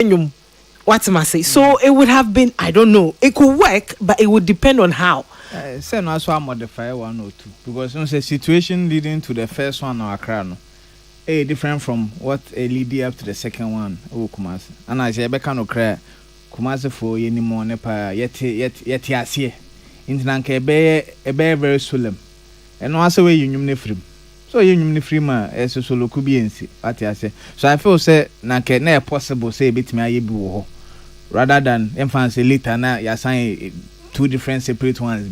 What am I say? So it would have been, I don't know, it could work, but it would depend on how. Say no, so I modify one or two because you know, the situation leading to the first one or Accra, different from what leading up to the second one. Oh, Kumasi, and I say, Becca no cry, Kumasi for any more nepa yet yasiye. Intinanke ebe very solemn, and also way you knew free. So you knew free ma as a solo could be in see. What I say. So I feel say nanke na possible say bit me ayebu rather than influence later na you assign two different separate ones.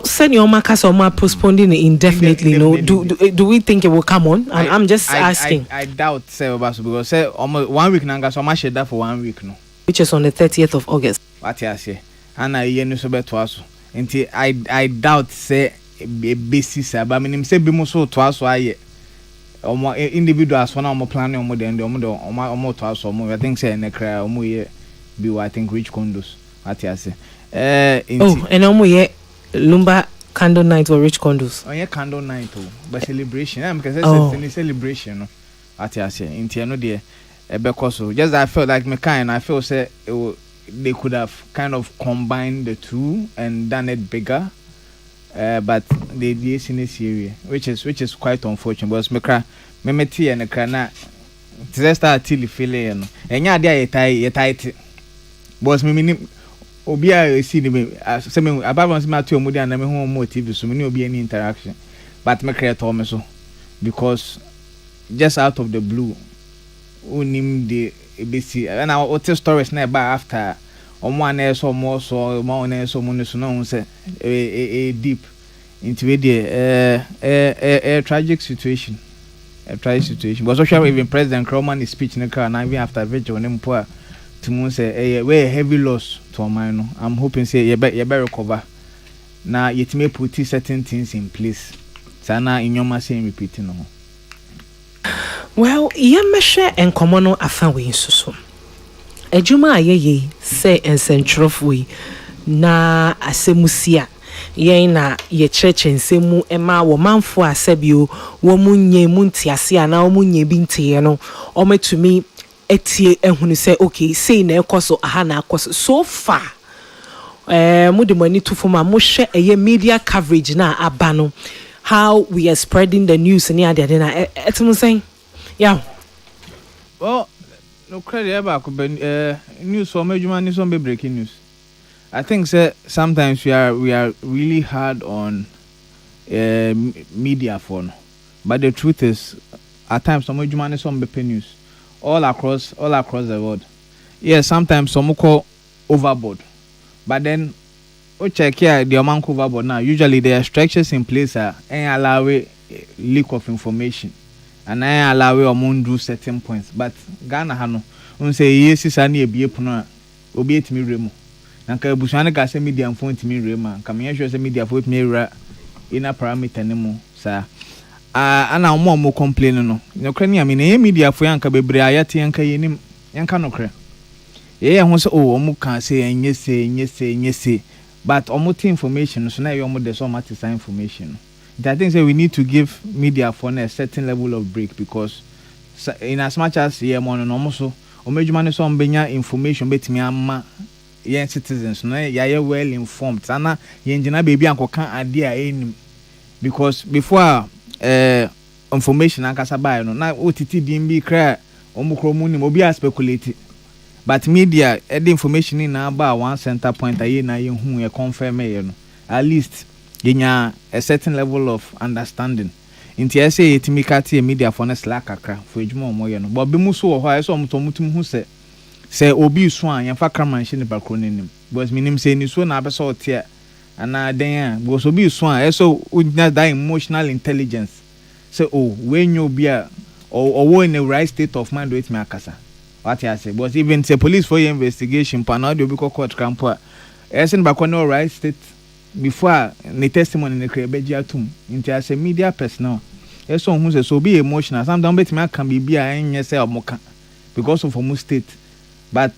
Send your markers or ma postponing it indefinitely. No, do we think it will come on? I'm just asking. I doubt say because say almost 1 week nanga so much that for 1 week no. Which is on the 30th of August. What I say. And I hear no so better also. Until I doubt say a basis but me say be mo so to aso aye. Omo individuals for na omo plan omo den omo to aso omo I think say na kra omo ye be I think rich condos. What I say. And omo ye Lumba candle night or rich condos. Oh yeah, candle night but celebration. Because it's a celebration. What I say. Until no there because just I felt like me kind I feel say they could have kind of combined the two and done it bigger, but they did in this area, which is quite unfortunate. Because me tea and the crana, to start till feeling, and yeah, they are tight. Boss me obia see the same about once my two and I'm home motive, so many will be any interaction, but me create almost so because just out of the blue, unim the ABC and our hotel stories never after on one air so more so more air so money so no say a deep into a tragic situation but social even President Croman is speech in the car and even after vigil on him poor to moon say a heavy loss to a minor. I'm hoping say you better recover now yet may put certain things in place sana in your machine repeating no. Well, yameshe enkomono afawe nsusu. Ejuma ayeye say ensentrofwe na asemusia. Ye na ye church ensemu ema wo manfo asebio wo munye muntiase ana wo munye bintie no ometumi etie ehunu say okay say na ekoso aha na akoso so far mo de mani to forma mo hwe eye media coverage na abano how we are spreading the news ni ade na etemu saying. Yeah. Well, no credit about news for major man is on breaking news. I think sometimes we are really hard on media phone, but the truth is at times some major man is on news all across the world. Yeah, sometimes some call overboard, but then check here the amount overboard now. Usually there are structures in place and allow a leak of information. And I allow we do certain points, but Ghana hano say yes is any be puno obi etimi remu na ka busuane ka se media phone timi rema ka me sure say media phone timi ra ina parameter ne mu sa ana omo complain no kra ni amina media phone yanka bebre ayate yanka yenim yanka no kra ye ho say omo kan say enyese but omo information so na ye omo de so matter information. I think we need to give media for a certain level of break because in as much as also or so information bet me ama citizens no ya well informed ana yenjina baby anko kan idea any because before information ankasa buy no na OTT DMB cry omukromu ni obi speculate but media the information in about one center point aye na ye hu e confirm no at least a certain level of understanding. In TSA, it me a media for a slack for ejuma moyo no. But be muso ho so mutum hu say obi swan yan fa kraman hye ne bakronim. Because minim say ni so na abeso otia ana den because obi swan so that emotional intelligence. Say when you be or in the right state of mind with me akasa. What I say, but even say police for your investigation panel dey be court campo. Esen bakro right state before the testimony in the crebeji atum into as a media personnel. So who says so be emotional. Sometimes bet me can be a say moka because of almost state. But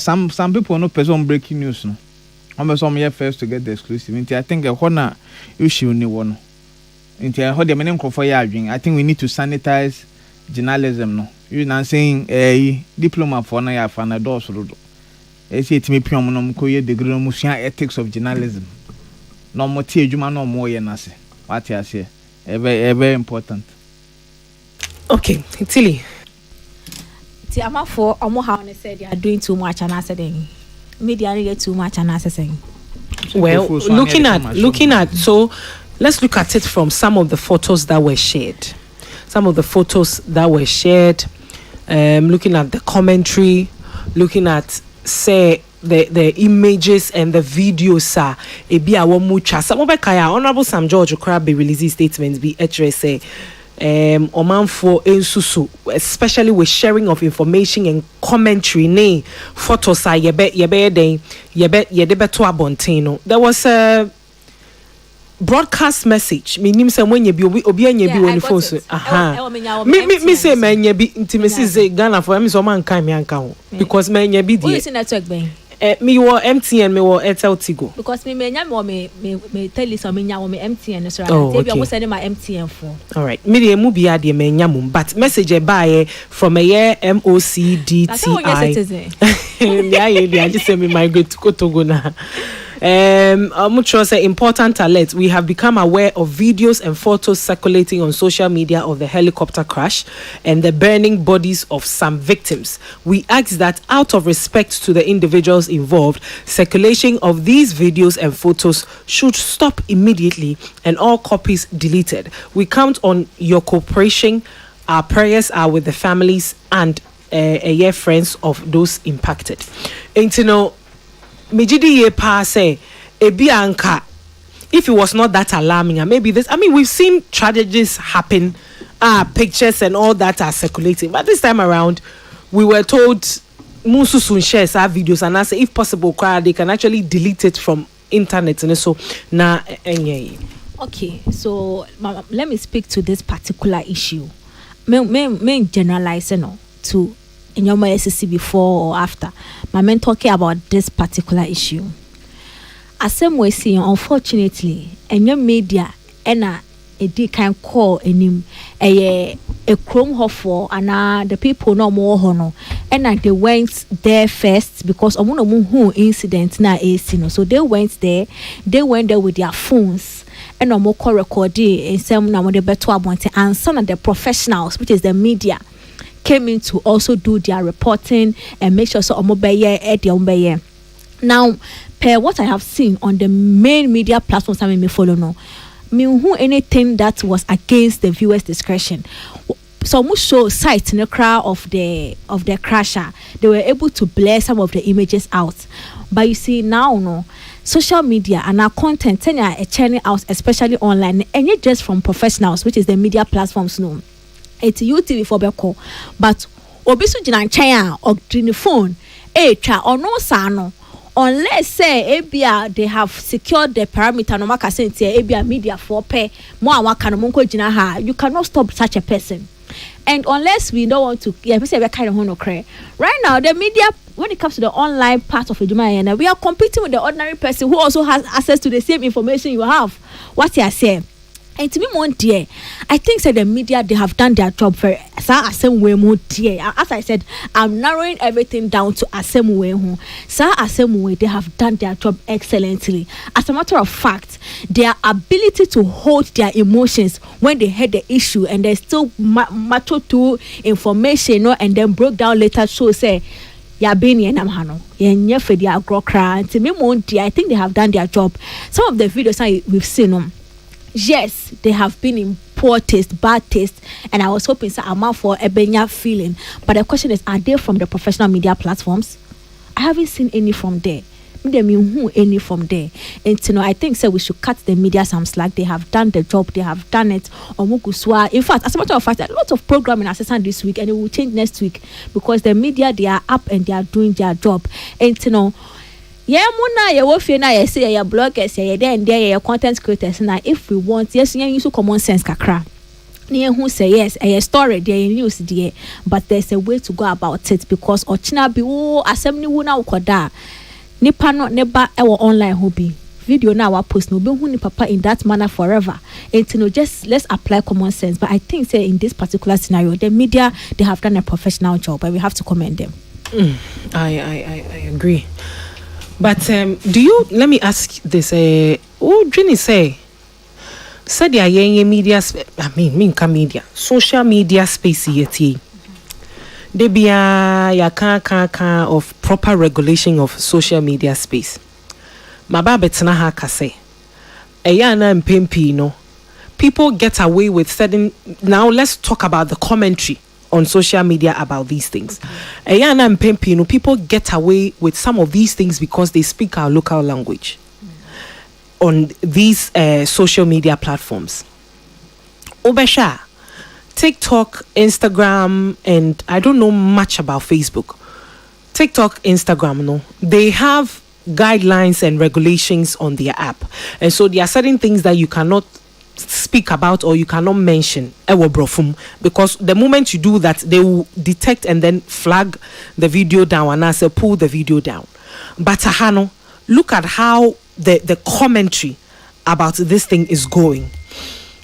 some people no person breaking news no. I'm some year first to get the exclusive. I think a corner issue ni one. Into I heard the meaning for I think we need to sanitize journalism no. you know saying diploma for na ya fa na do so do e say timi piom no mko ye degree no musua ethics of journalism no mo tie adwuma no mo ye na se what you say very important. Okay, Tilly. I'm for how they said they are doing too much and I said media get too much and I said well, looking at so let's look at it from some of the photos that were shared. Looking at the commentary, looking at say the images and the videos ebi a mucha some obekaya Honorable Sam GeorgeOkrabe releasing statements be say omanfo ensusu especially with sharing of information and commentary ne photos yebe beto abontino. There was a broadcast message minim say when you be obi anya bi on the phone so me say manya bi intimacy say Ghana for me so man kan me anka ho because manya bi die who network ben me were MTN me were Airtel Tigo because me menya me tell you so menya me MTN so right I send my MTN for all right me dey mu bia dey menya mum but message e buy from a year MOCDTI yeah just say me migrate to Togo na. Mucho say important alert. We have become aware of videos and photos circulating on social media of the helicopter crash and the burning bodies of some victims. We ask that out of respect to the individuals involved, circulation of these videos and photos should stop immediately and all copies deleted. We count on your cooperation. Our prayers are with the families and friends of those impacted. And you know, Mijidi ye pa say ebi anka if it was not that alarming and maybe this we've seen tragedies happen pictures and all that are circulating but this time around we were told Mususun shares our videos and I say if possible they can actually delete it from internet and so na okay so let me speak to this particular issue me generalize to in your SSC before or after. My men talking about this particular issue. As same way see, unfortunately, and your media and a can call him a chrome hoffer and the people no more honor and they went there first because of one incident na so they went there with their phones and no more recording and some now the better want and some of the professionals which is the media came in to also do their reporting and make sure so omobeye now per what I have seen on the main media platforms I may follow no me who anything that was against the viewers discretion so much show site in the crowd of the crasher they were able to blur some of the images out but you see now no social media and our content are churning out especially online and not just from professionals which is the media platforms no it's UTV for beko but obisu jina nchen or the phone twa ono sa no unless say ebia they have secured the parameter no maka say ebia media for pay mo awaka no monko jina ha you cannot stop such a person and unless we don't want to say we kind of no cry right now the media when it comes to the online part of Ejuma we are competing with the ordinary person who also has access to the same information you have what you are saying. And to me, more dear, I think that the media they have done their job very. Same way more dear. As I said, I'm narrowing everything down to same way. Same way they have done their job excellently. As a matter of fact, their ability to hold their emotions when they had the issue and they still matter to information, and then broke down later. So say. Ya beni and amhano yenye fedi agro cry. To me, more dear, I think they have done their job. Some of the videos we've seen yes, they have been in poor taste, bad taste, and I was hoping some amount for a benya feeling. But the question is, are they from the professional media platforms? I haven't seen any from there. Any from there. And I think we should cut the media some slack. They have done the job, they have done it. In fact, as a matter of fact, a lot of programming assistant this week, and it will change next week because the media they are up and they are doing their job. And muna ya wofie na ya say ya bloggers ya then there ya content creators na if we want yes you use common sense kakra na who say yes a story there news there but there's a way to go about it because ochina bi wo asem ni wu na ukoda nipa no neba e wo online ho bi video now our post no be who ni papa in that manner forever. And you know, just let's apply common sense. But I think say in this particular scenario, the media, they have done a professional job, and we have to commend them. I agree. But do you, let me ask this, what Jenny say? Said the media, media, social media space yet. There be a can of proper regulation of social media space. Maba betena ha kase. Eyana mpempi no. People get away with certain. Now let's talk about the commentary on social media about these things. Eyana mpempi no. People get away with some of these things because they speak our local language on these social media platforms. Obesha, TikTok, Instagram, and I don't know much about Facebook. TikTok, Instagram, no, they have guidelines and regulations on their app, and so there are certain things that you cannot speak about or you cannot mention because the moment you do that, they will detect and then flag the video down and I say pull the video down. But Hano, look at how the commentary about this thing is going.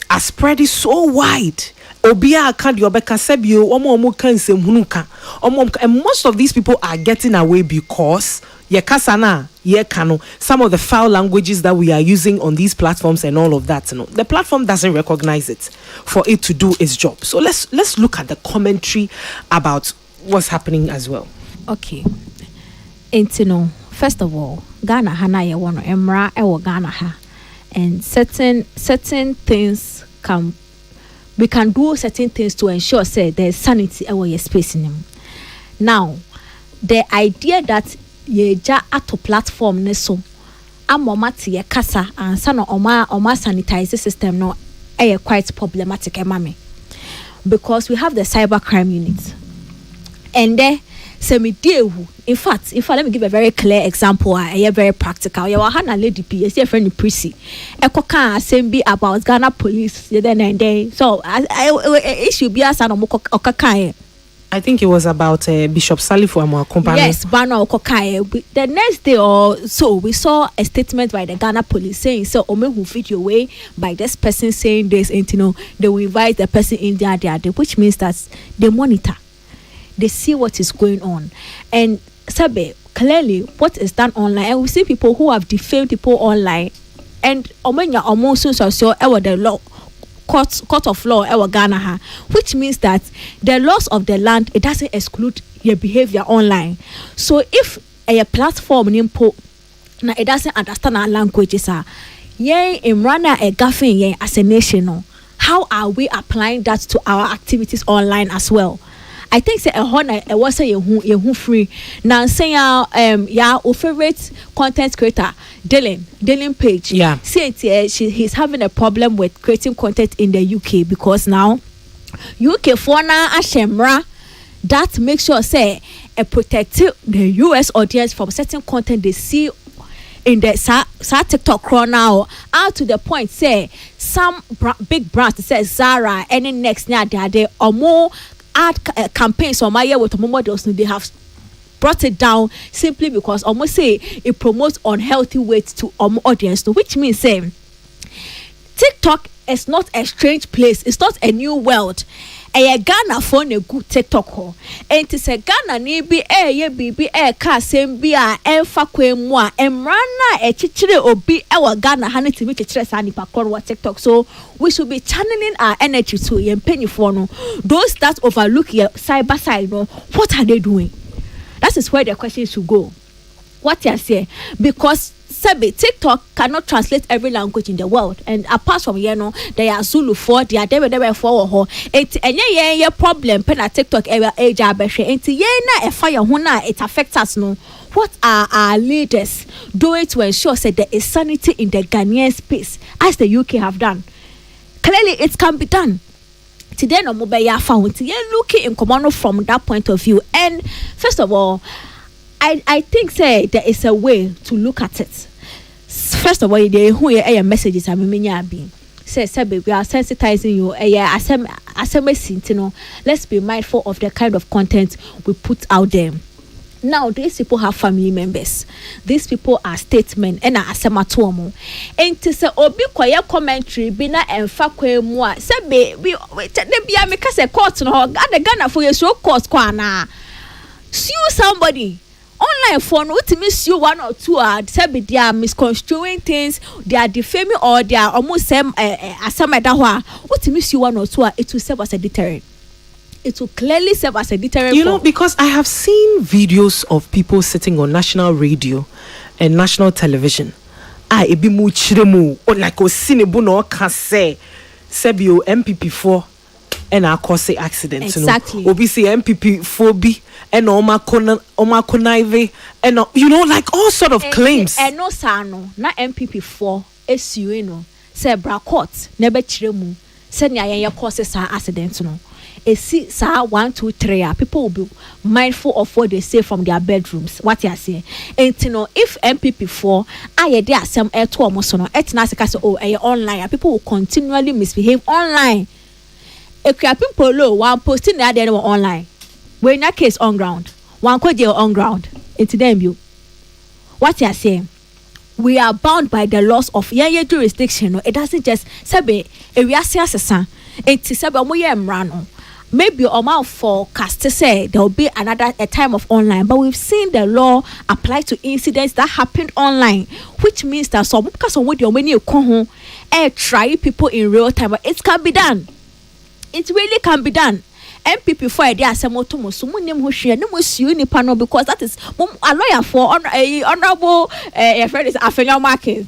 A spread is so wide. Obia can yobeka sebio omo kan semhunuka and most of these people are getting away because some of the foul languages that we are using on these platforms and all of that, the platform doesn't recognize it for it to do its job. So let's look at the commentary about what's happening as well. Okay. And first of all, Ghana hana ye wono emra ewo Ghana ha, and certain things we can do certain things to ensure say there's sanity ewo your space in them. Now, the idea that ye ja ato platform ne so amomati ye kasa and sana oma sanitize system no quite problematic mame, because we have the cybercrime unit and there in fact let me give a very clear example. Very practical. You are a lady P. You see a friend Prissy. Ekoka assembly about Ghana police. Then so it should be a son of Okakai. I think it was about Bishop Salifu and our company. Yes, Bano Okakai. The next day or so, we saw a statement by the Ghana police saying, "So Ome who fit your way by this person saying this, and they will invite the person in there, which means that they monitor." They see what is going on, and Sabe clearly what is done online, and we see people who have defamed people online, and omenya almost so the law court of law Ghana ha, which means that the laws of the land, it doesn't exclude your behavior online. So if a platform nimpo na it doesn't understand our languages imrana a gaffing as a nation, how are we applying that to our activities online as well? I think say a was say you free now say your favorite content creator Dylan Page, see he's having a problem with creating content in the UK because now UK for now ashemra that makes sure say a protect the US audience from certain content they see in the TikTok now, out to the point say some big brands say Zara any next near they or more ad campaigns on my year with models, they have brought it down simply because almost say it promotes unhealthy weight to audience, which means say TikTok is not a strange place, it's not a new world. Ghana phone a good TikTok ho, and to say Ghana ni bi bibi ka sembia emfa kwemwa emrana chichire obi Ghana hani timi chichire sa nipa koro TikTok. So we should be channeling our energy to yempenyi for no those that overlook your cyber side. No, what are they doing? That is where the question should go. What you say, because TikTok cannot translate every language in the world, and apart from they are Zulu for, they are there for it. And problem pen at TikTok age abeshe. And na fire huna it affects us no. What are our leaders doing to ensure that there is sanity in the Ghanaian space, as the UK have done? Clearly, it can be done. Today, no mobile found. Looking in command from that point of view, and first of all, I think say there is a way to look at it. First of all, they who your messages are being say we are sensitizing you. Let's be mindful of the kind of content we put out there. Now these people have family members. These people are statesmen and asematomo. And to say obi kwaya commentary be na emfa kwa mu a say be we bia me ka say court no Ghana for your show court kwa na sue somebody online for no to sue one or two say be they are misconstruing things, they are defaming or they are almost same asemada ho a what sue one or two it will serve as a deterrent. It will clearly serve as a deterrent. You know, because I have seen videos of people sitting on national radio and national television. Ebi mu chiremu or like o sinebu no can say sebio MPP4 and I cause accident. Exactly. Obi say MPP4 B and oma konaive and you know like all sort of claims. And no sano na MPP4 SU no say bra court nebe chiremu said nya yen cause accident no. See, sir, 1, 2, 3. People will be mindful of what they say from their bedrooms. What you say, and you know, if MPP4, there some air to almost no, online. People will continually misbehave online. If you people low, one posting the other online. We're in that case on ground. One code on ground. It's them you. What you saying? We are bound by the laws of your jurisdiction. It doesn't just say we are saying it's say we are mrano. Maybe amount forecast to say there will be a time of online, but we've seen the law apply to incidents that happened online, which means that some because of what you're when you come home, try people in real time, but it can be done. It really can be done. MPP for idea some motomo so munim who share no you ni panel because that is a lawyer for honorable friend is Afenya market.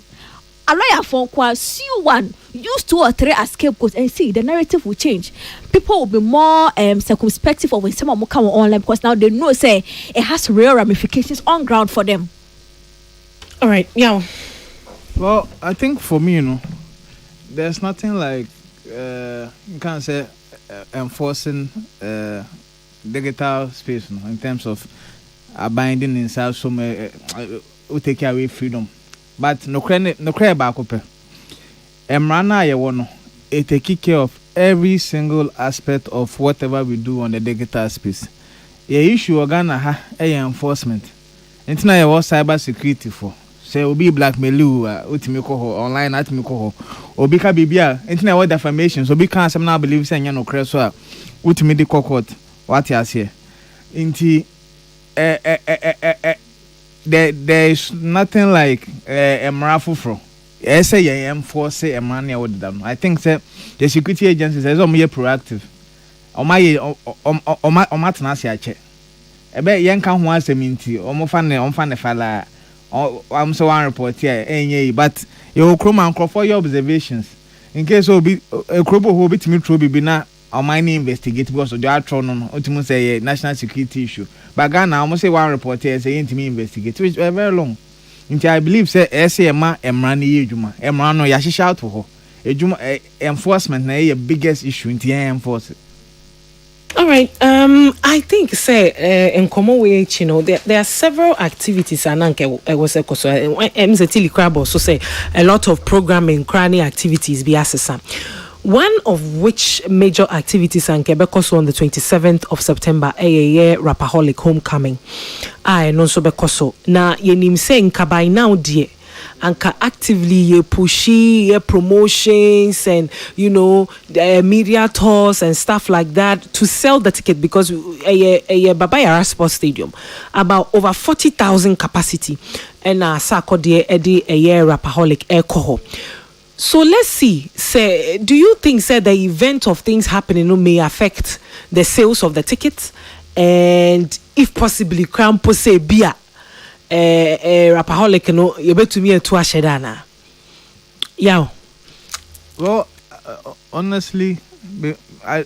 A lawyer for sue one, use 2 or 3 as scapegoats and see the narrative will change. People will be more circumspect of when someone will come online because now they know say it has real ramifications on ground for them. All right, yeah. Well, I think for me, there's nothing like you can't say enforcing digital space in terms of binding inside some will take away freedom. But no credit back up. Emrana yewono, it take care of every single aspect of whatever we do on the digital space. Ye issue organa ha enforcement. Intina ye was cyber security for. Say obi blackmail you ultimi ko online atimi ko obi ka bibia intina what defamation so obi kan some now believe say nya no credit so a ultimi di court what you say. Inti there is nothing like a marafu say enforce a man would them. I think say the security agencies is more proactive. Omatanasi ache. Ebe yen kan ho asem nti omfa ne fala am so one report here but you chroma for your observations in case obi ekrobo ho bitimi tro bibi na omani investigate because they are trying no ultimately say national security issue. But Ghana almost say one report here say intimi investigate which is very long. Nti I believe say SMA emrani ejuma emrano ya shisha out ho ejuma enforcement na the biggest issue nti enforce it. All right. I think say in common way, there are several activities. Ananke was a so MZT Likrabo so say a lot of programming, cranny activities be assessed. One of which major activities and Quebec on the 27th of September, a Rapaholic homecoming. I know so bekoso na yenim saying by now dear. Anka actively ye pushy ye promotions and the media tours and stuff like that to sell the ticket because a Babaya Sports Stadium about over 40,000 capacity and Sako de Eddie a year Rapaholic air coho. So let's see. Say, do you think the event of things happening may affect the sales of the tickets and if possibly crown pose beer? Rapaholic no you bet to me to ashedana. Yeah. Well, honestly, I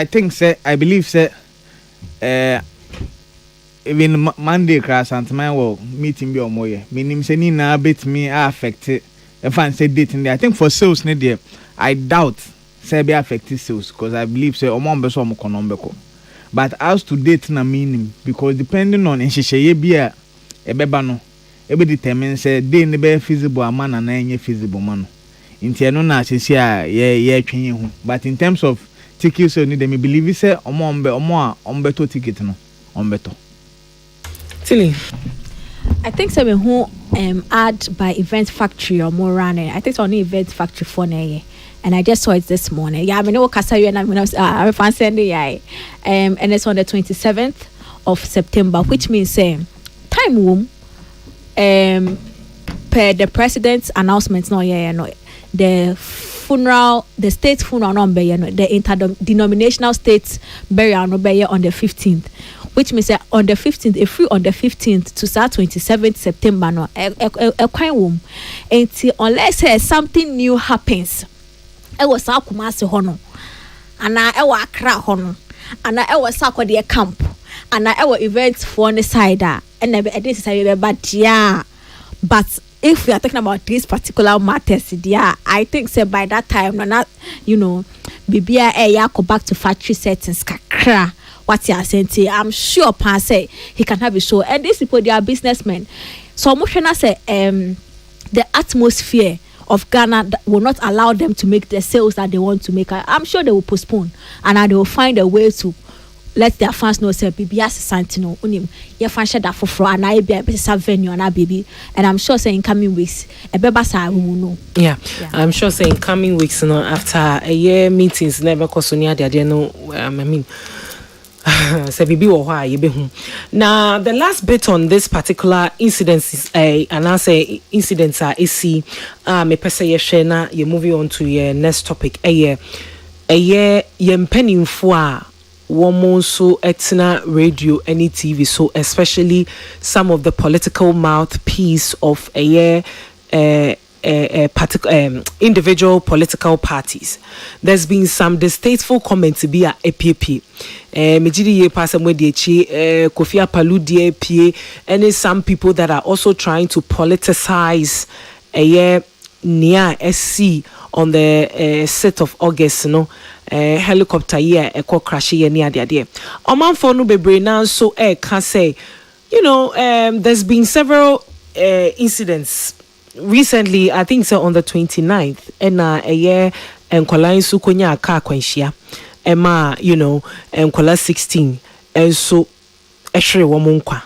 think I believe even Monday class and my meeting be omoye. Meaning say ni na bet me affect if I say dating there. I think for sales there, I doubt say be affected sales because I believe say omo beso omo konombeko. But as to date na meaning because depending on nhyehyeye bia ebeba no ebe determine say day ne be feasible amana na enye feasible man. Nti eno na asesi a ye twen hu but in terms of ticket so need them believe say ombe to ticket no ombeto Tilly. I think so who ad by Event Factory or more running. I think it's on the Event Factory for na. And I just saw it this morning. Yeah, I mean, what Kasa and I fancy and it's on the 27th of September, which means time womb per the president's announcement. No, the funeral, the state funeral number, the interdenominational state burial number on the 15th. Which means on the 15th, if we on the 15th to start 27th September, no, a quite womb until unless something new happens. I was Kumasi Hono, and I was Accra Hono, and I was Sakodi camp, and I was events for the side, and I did say, but yeah, but if we are talking about this particular matters, yeah, I think say by that time, not Bibia Yako back to factory settings, kakra. What you are saying, I'm sure Pan say he can have a show, and these people they are businessmen. So Moshana say the atmosphere of Ghana will not allow them to make the sales that they want to make. I'm sure they will postpone and they will find a way to let their fans know say baby Ashanti no unim your fan share that for and I be a venue and baby, and I'm sure say in coming weeks a beba sa we will know. Yeah, I'm sure say in coming weeks after a year meetings never cause near the no I mean now the last bit on this particular incident is and I say incidents are AC me pesa ye share na you moving on to your next topic a year yempenimfo a woman so etna radio any TV, so especially some of the political mouthpiece of a year particular individual political parties. There's been some distasteful comments to be a APP. Mejidi ye passam we Kofi Apalu DAPA, and some people that are also trying to politicize a year near SC on the 6th of August, helicopter here a crash here near the idea. Oman for no bebre now so can say, there's been several incidents recently. I think so on the 29th and a year and Kolain Sukonya car quenchia Emma, and Kola 16 and so Eshere Womunkwa.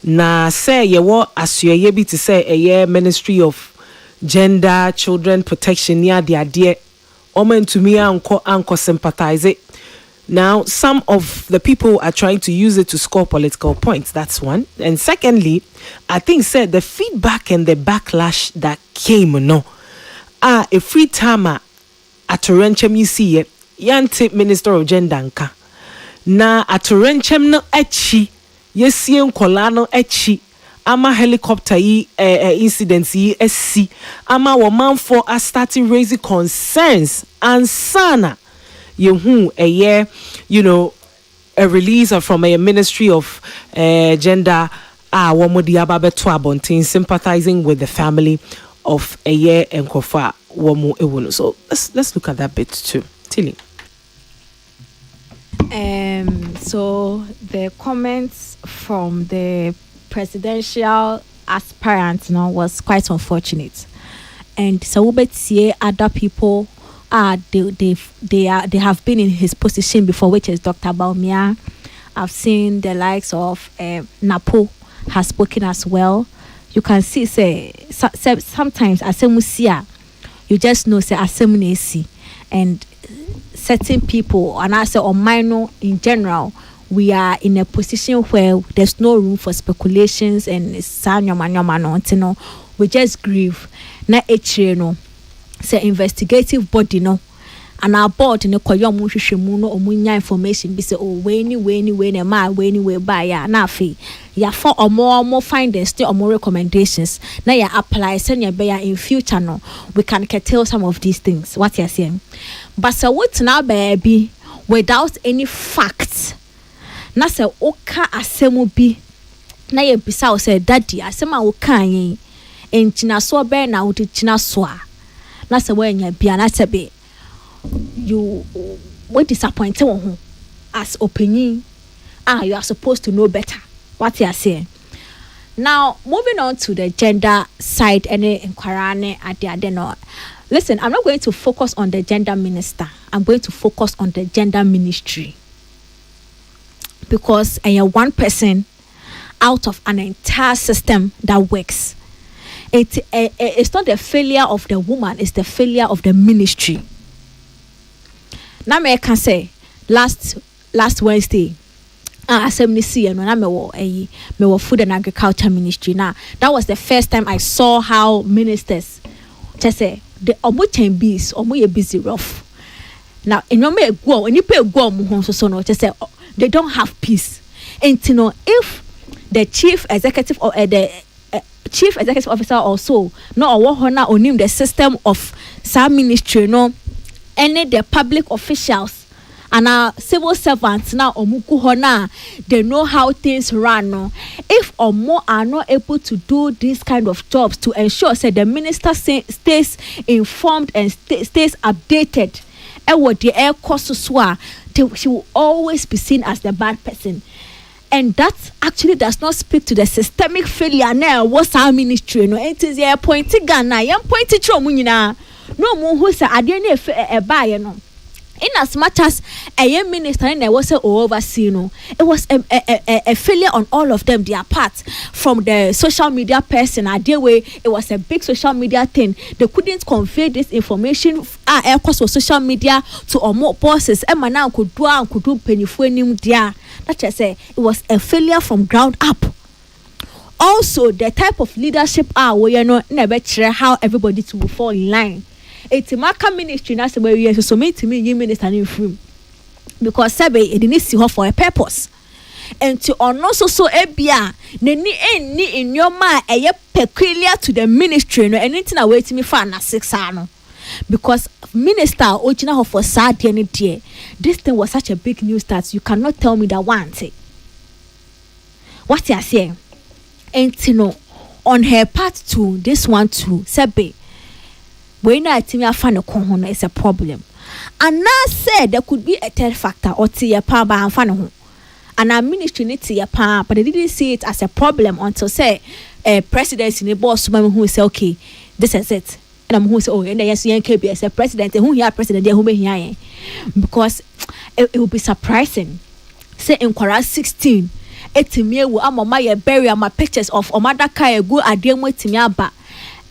Na say ye wo asue ye bi to say a year Ministry of Gender, Children Protection near the idea omen to me anko sympathize it. Now some of the people are trying to use it to score political points. That's one. And secondly, I think said the feedback and the backlash that came a free timer at Torenchem you see it Yante Minister of Gender nka na at Torenchem no echi yesien kolano echi ama helicopter incidents SC ama woman for are starting raising concerns and sana a year a release from a Ministry of Gender womodi ababeto abontin sympathizing with the family of a year and kofa womu ewunu. So let's look at that bit too. Tilly. So the comments from the presidential aspirant was quite unfortunate, and so we see other people they have been in his position before, which is Dr. Baumia. I've seen the likes of Napo has spoken as well. You can see sometimes asemusia you just know say asemunesi, and certain people and I say on minor in general we are in a position where there's no room for speculations and we just grieve na say investigative body and our board in the koyom mushishemu omunya information be say when ma by ya na fe ya for or more findings still or more recommendations na ya apply send ya be in future we can curtail some of these things what you're saying. But so what now baby without any facts na say oka asemu bi na ye bisa o say daddy asema oka yin enchina so be na odi china so a na say wanya bia na say be you were disappointed as opinion. You are supposed to know better what you are saying. Now moving on to the gender side, any inquiry at the listen, I'm not going to focus on the gender minister. I'm going to focus on the gender ministry. Because I am one person out of an entire system that works. It's not the failure of the woman, it's the failure of the ministry. Now I can say last Wednesday, assembly see and when me food and agriculture ministry. Now that was the first time I saw how ministers just say the omu bees omu busy rough. Now in your me go when you pay go so no just say they don't have peace. And you know, if the chief executive or the chief executive officer also no or honor onim the system of some ministry no any the public officials and our civil servants now omuku hona they know how things run no. If omo are not able to do this kind of jobs to ensure say the minister stays informed and stays updated and what the air cost she will always be seen as the bad person. And that actually does not speak to the systemic failure now. What's our ministry? No, it is a pointy Ghana. Young pointy chomuna. No more who say I didn't a buyer no. In as much as a young minister and I was overseen, no, it was a failure on all of them. Their part from the social media person. It was a big social media thing. They couldn't convey this information across social media to more bosses. And now could do penny for him there. That I say it was a failure from ground up. Also, the type of leadership where you know never sure how everybody to will fall in line. It's a marker ministry now, so we are so many to me, you minister in free because Sabe it needs to for a purpose. And to also so ebia, ni in your mind a peculiar to the ministry, no anything away to me for na 6 ano. Because minister original for sad day. This thing was such a big news that you cannot tell me that one thing. What you are saying? And you know, on her part too, this one too, Sabe. When I think I find a corner is a problem. And now said there could be a third factor or tea a power by home. And our ministry needs a power, but they didn't see it as a problem until say a president in the boss who say, okay, this is it. And I'm who say, oh, and yes, KB as a president, and who here president, who may hear because it will be surprising. Say in Quran 16, etime wo amama ye bury my pictures of Omadaka go adem wetime aba.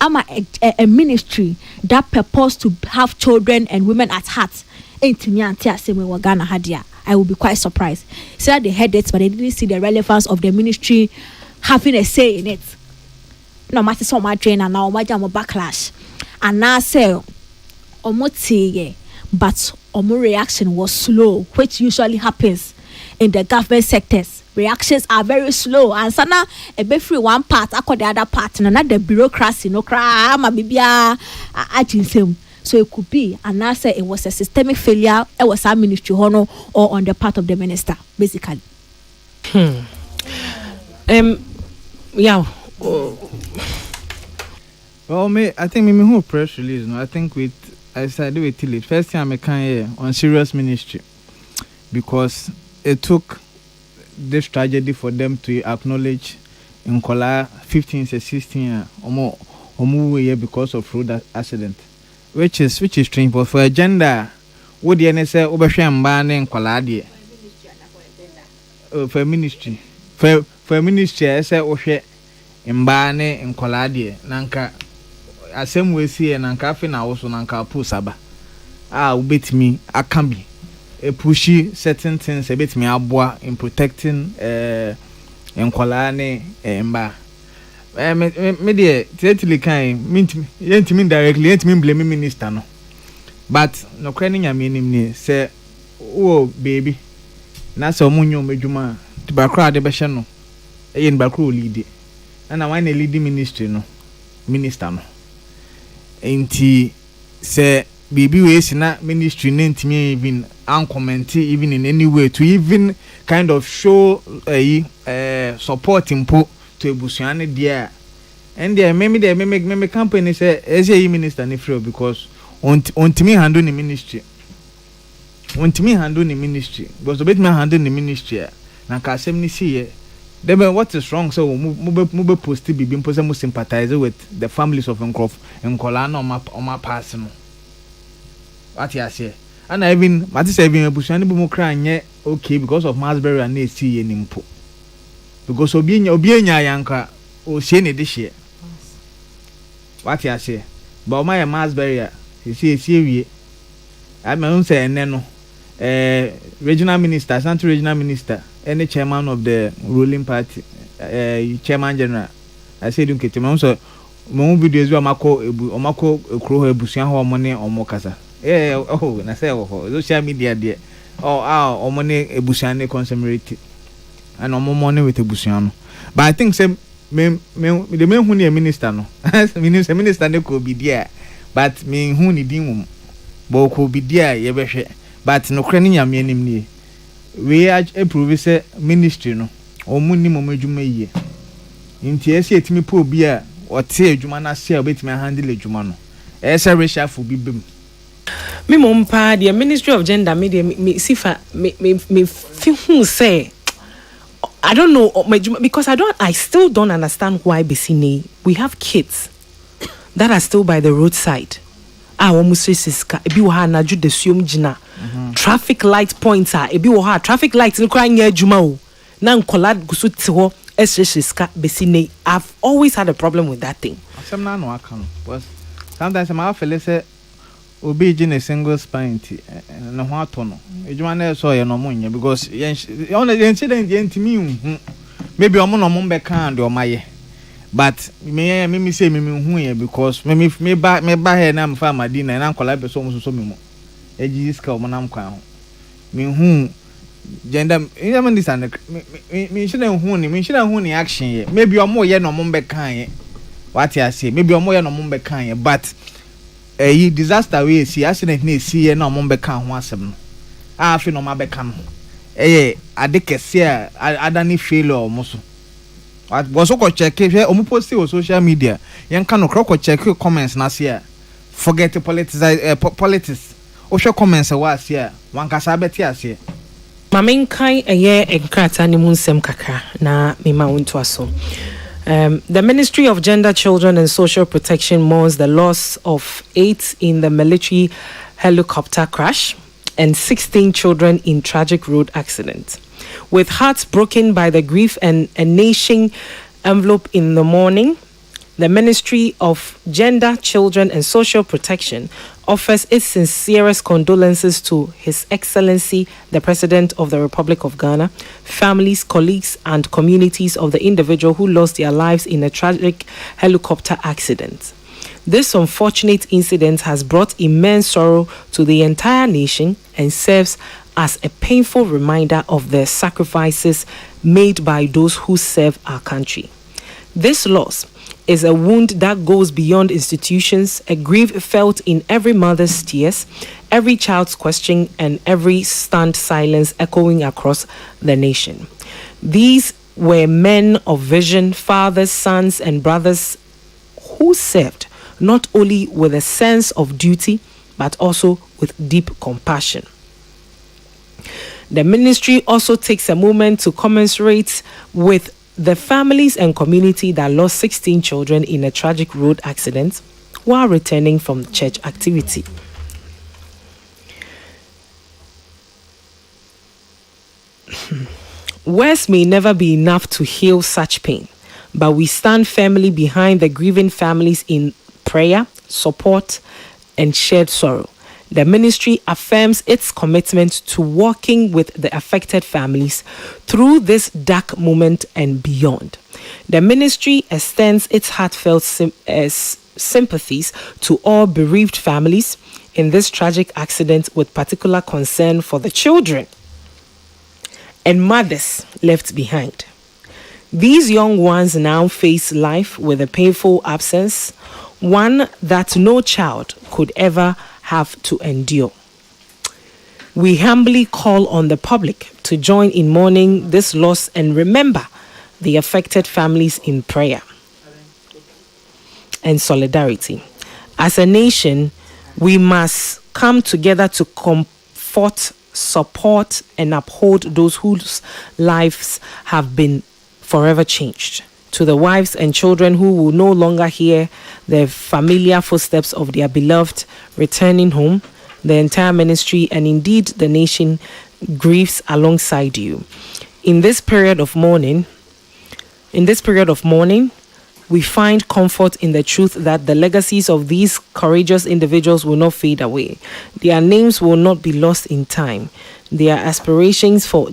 I'm a ministry that purpose to have children and women at heart. I will be quite surprised. So that they heard it, but they didn't see the relevance of the ministry having a say in it. No matter so much trainer now, my backlash. And now say, but reaction was slow, which usually happens in the government sectors. Reactions are very slow and sana a be free one part akọ the other part and not the bureaucracy no cry ma bibia aginsem. So it could be and I say it was a systemic failure. It was our ministry honor or on the part of the minister basically. Yeah. Well, I think me who press release. No, I think I started with Tilly. First time I came here on serious ministry because it took this tragedy for them to acknowledge in Kola 15 to 16 or more year because of road accident, which is strange. But for a gender, what the NSA oversham ban in Kola for ministry I say Oshe in Bane in Kola Nanka as same way see and Nanka Fina also Nanka Pusaba. Ubit me a cambi. A pushy certain things a bit me abwa in protecting Nkwalane mba. Me dear totally kind mean directly yet mean blame minister no. But no craning ya meaning ni say oh baby na so munyo medjuma to bakra de behye no yin bakra lead na wan lead ministry no minister no. Enti say baby we na ministry ntimi even uncomment even in any way to even kind of show support impo to ebusuane there and there me company say as minister ni free because ontimi handle the ministry because obet me handle the ministry na ka asem ni see Then what is wrong? So move post be being person sympathize with the families of Nkrof and Kolana on my personal. What you say? And I even what is even a bushani bumo crying okay because of Masbury and AC and Impo. Because Obienya Yanka or Shane this year. What you say? But my Masbury, you see, I may say and then regional minister, Ashanti regional minister, any chairman of the ruling party, chairman general. I said, "Don't get him." So, my videos were Mako Crow Busian or money or Mokasa. Oh, and I say, oh, social media, dear. Oh, money a Busian consumerate and no more money with a Busiano. But I think the men who need a minister, no, minister could be there, but me who need him, but could be there, you but no cranny a meaning. We are a provincial ministry, no, or minimum jume. In TSA to me poor beer, or tear Jumana say a bit my handle Jumano. As a racial for bibim. Me mompa the Ministry of Gender Media me sifa me feel who say I don't know because I still don't understand why Besine we have kids that are still by the roadside. Almost siska ebi wo ha na ju de suom gina traffic light points are ebi wo ha traffic lights no kra nya adwuma o na nkola gusu te ho siska Besine. I've always had a problem with that thing. Some na no aka no but sometimes I feel say obi gina single spine na ho ato no adwuma na so ye no mo nya because on the incident yentimi maybe omo no mo be kan de omaye. But me say me hu here because me ba here na me fa Madina na nkola be so so me mo eji ska o manam kwan ho me hu gender even this and me shouldn't hu ni action here maybe omo ye no mo be kan ye what you say maybe omo ye no mo be kan ye but disaster we see accident na see ye na omo be kan ho asem no afi no ma be kan ade kese a adani failure omo so was so check omu post on social media yan kan no check comments na see forget politics o hwe comments wa see wan kasa beti ase Mamenkai enkrata ni munsem kakra na mima unto aso. The Ministry of Gender, Children and Social Protection mourns the loss of 8 in the military helicopter crash and 16 children in tragic road accident. With hearts broken by the grief and a nation envelope in the morning, the Ministry of Gender, Children and Social Protection offers its sincerest condolences to His Excellency, the President of the Republic of Ghana, families, colleagues, and communities of the individual who lost their lives in a tragic helicopter accident. This unfortunate incident has brought immense sorrow to the entire nation and serves as a painful reminder of the sacrifices made by those who serve our country. This loss is a wound that goes beyond institutions, a grief felt in every mother's tears, every child's question, and every stunned silence echoing across the nation. These were men of vision, fathers, sons, and brothers who served not only with a sense of duty, but also with deep compassion. The ministry also takes a moment to commiserate with the families and community that lost 16 children in a tragic road accident while returning from church activity. Words may never be enough to heal such pain, but we stand firmly behind the grieving families in prayer, support, and shared sorrow. The ministry affirms its commitment to working with the affected families through this dark moment and beyond. The ministry extends its heartfelt sympathies to all bereaved families in this tragic accident, with particular concern for the children and mothers left behind. These young ones now face life with a painful absence, one that no child could ever have to endure. We humbly call on the public to join in mourning this loss and remember the affected families in prayer and solidarity. As a nation, we must come together to comfort, support, and uphold those whose lives have been forever changed. To the wives and children who will no longer hear the familiar footsteps of their beloved returning home, the entire ministry and indeed the nation grieves alongside you. In this period of mourning, we find comfort in the truth that the legacies of these courageous individuals will not fade away. Their names will not be lost in time. Their aspirations for a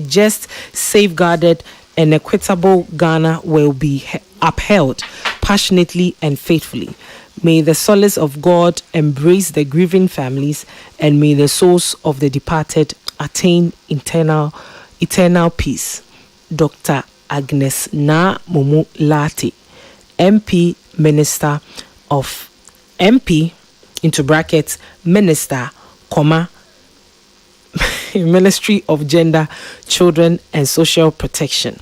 just, safeguarded, and equitable Ghana will be upheld passionately and faithfully. May the solace of God embrace the grieving families, and may the souls of the departed attain eternal peace. Dr. Agnes Na Mumu Lati, MP, Minister of MP, into brackets, Minister, comma, Ministry of Gender, Children and Social Protection.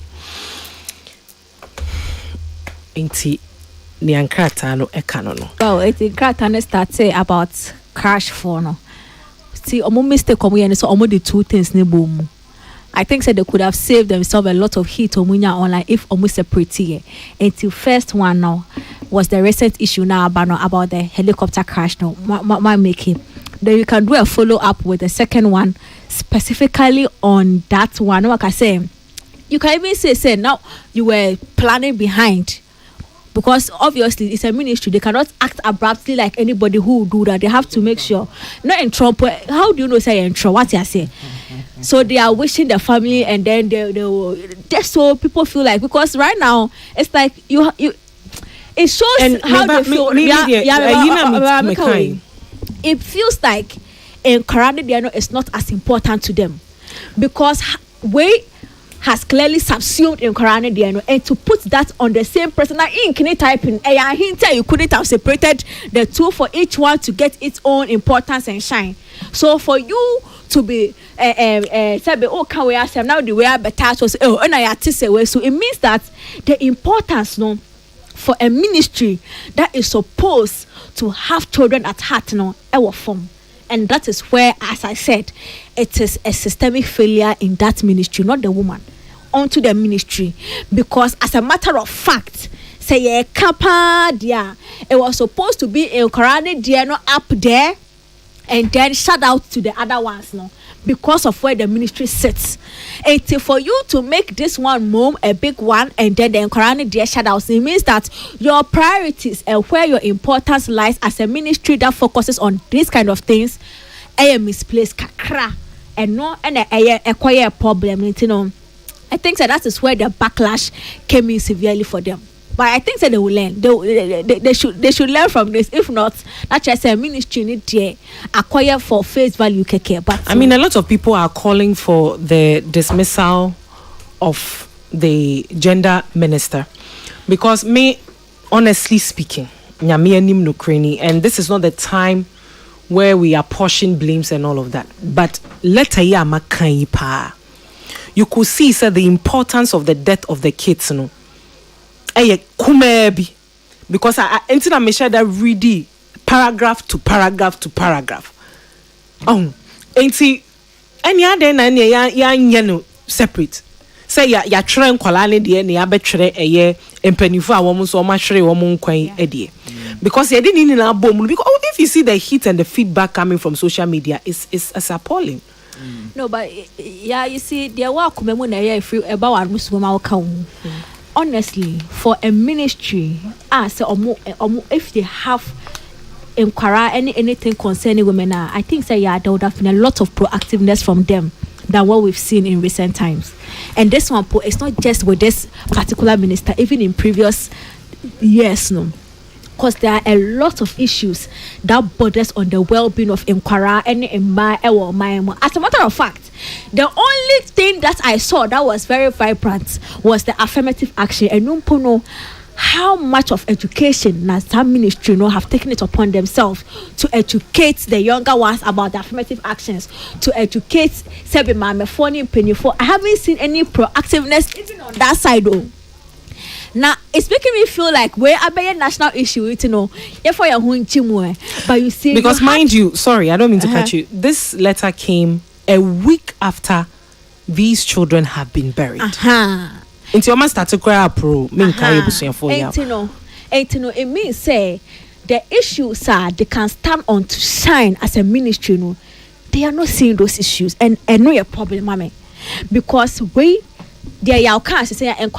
Inti Niankrata no ekanono. Oh, it's Kratane starts about crash for no. See, omo mistake omo yen so omo the two things ne boom. I think they could have saved themselves a lot of heat omunya online if almost separate here. Until first one now was the recent issue now about the helicopter crash now. My making. Then you can do a follow up with the second one specifically on that one. Like I say, you can even say now you were planning behind. Because obviously it's a ministry, they cannot act abruptly like anybody who will do that. They have to make sure. Not in Trump. How do you know say in Trump? What you say? So they are wishing the family, and then they will. Just so people feel like, because right now it's like you it shows and how they feel. It feels like in Quran is not as important to them, because way has clearly subsumed in Quran and to put that on the same person. Now in can type in you couldn't have separated the two for each one to get its own importance and shine. So for you to be can we ask them now the way better so so it means that the importance no for a ministry that is supposed to have children at heart no our form. And that is where, as I said, it is a systemic failure in that ministry, not the woman, onto the ministry. Because as a matter of fact, say it was supposed to be in Quran no up there, and then shout out to the other ones no, because of where the ministry sits. And for you to make this one mom a big one, and then the Quran shout out, it means that your priorities and where your importance lies as a ministry that focuses on these kind of things, a misplaced kakra, and no, and a quiet problem. You know, I think that is where the backlash came in severely for them. But I think that they will learn. They should learn from this. If not, that's just a ministry need to acquire for face value keke. But I mean, a lot of people are calling for the dismissal of the gender minister, because me, honestly speaking, and this is not the time where we are portion blames and all of that. But you could see the importance of the death of the kids, no. Because I enter a measure that read paragraph to paragraph to paragraph. Any other than separate. Say ya train kwalane de na ya betwere eye empanifo a wo so ma hwere wo nkwan edie. Because you didn't need an bomb. Because if you see the heat and the feedback coming from social media, it's appalling. No, but yeah, you see, there were about honestly, for a ministry, if they have inquire anything concerning women, I think there would have been a lot of proactiveness from them than what we've seen in recent times. And this one, it's not just with this particular minister, even in previous years, no. Because there are a lot of issues that borders on the well-being of Inquara and Maya. As a matter of fact, the only thing that I saw that was very vibrant was the affirmative action. And no how much of education now some ministry have taken it upon themselves to educate the younger ones about the affirmative actions, to educate I haven't seen any proactiveness even on that side though. Now it's making me feel like we're a national issue, for your but you see, because mind you, sorry, I don't mean to cut you. This letter came a week after these children have been buried. Into your master to cry pro, mean for you. It means say the issues are they can stand on to shine as a ministry. No, they are not seeing those issues, and no a problem, mommy, because we they are can't say and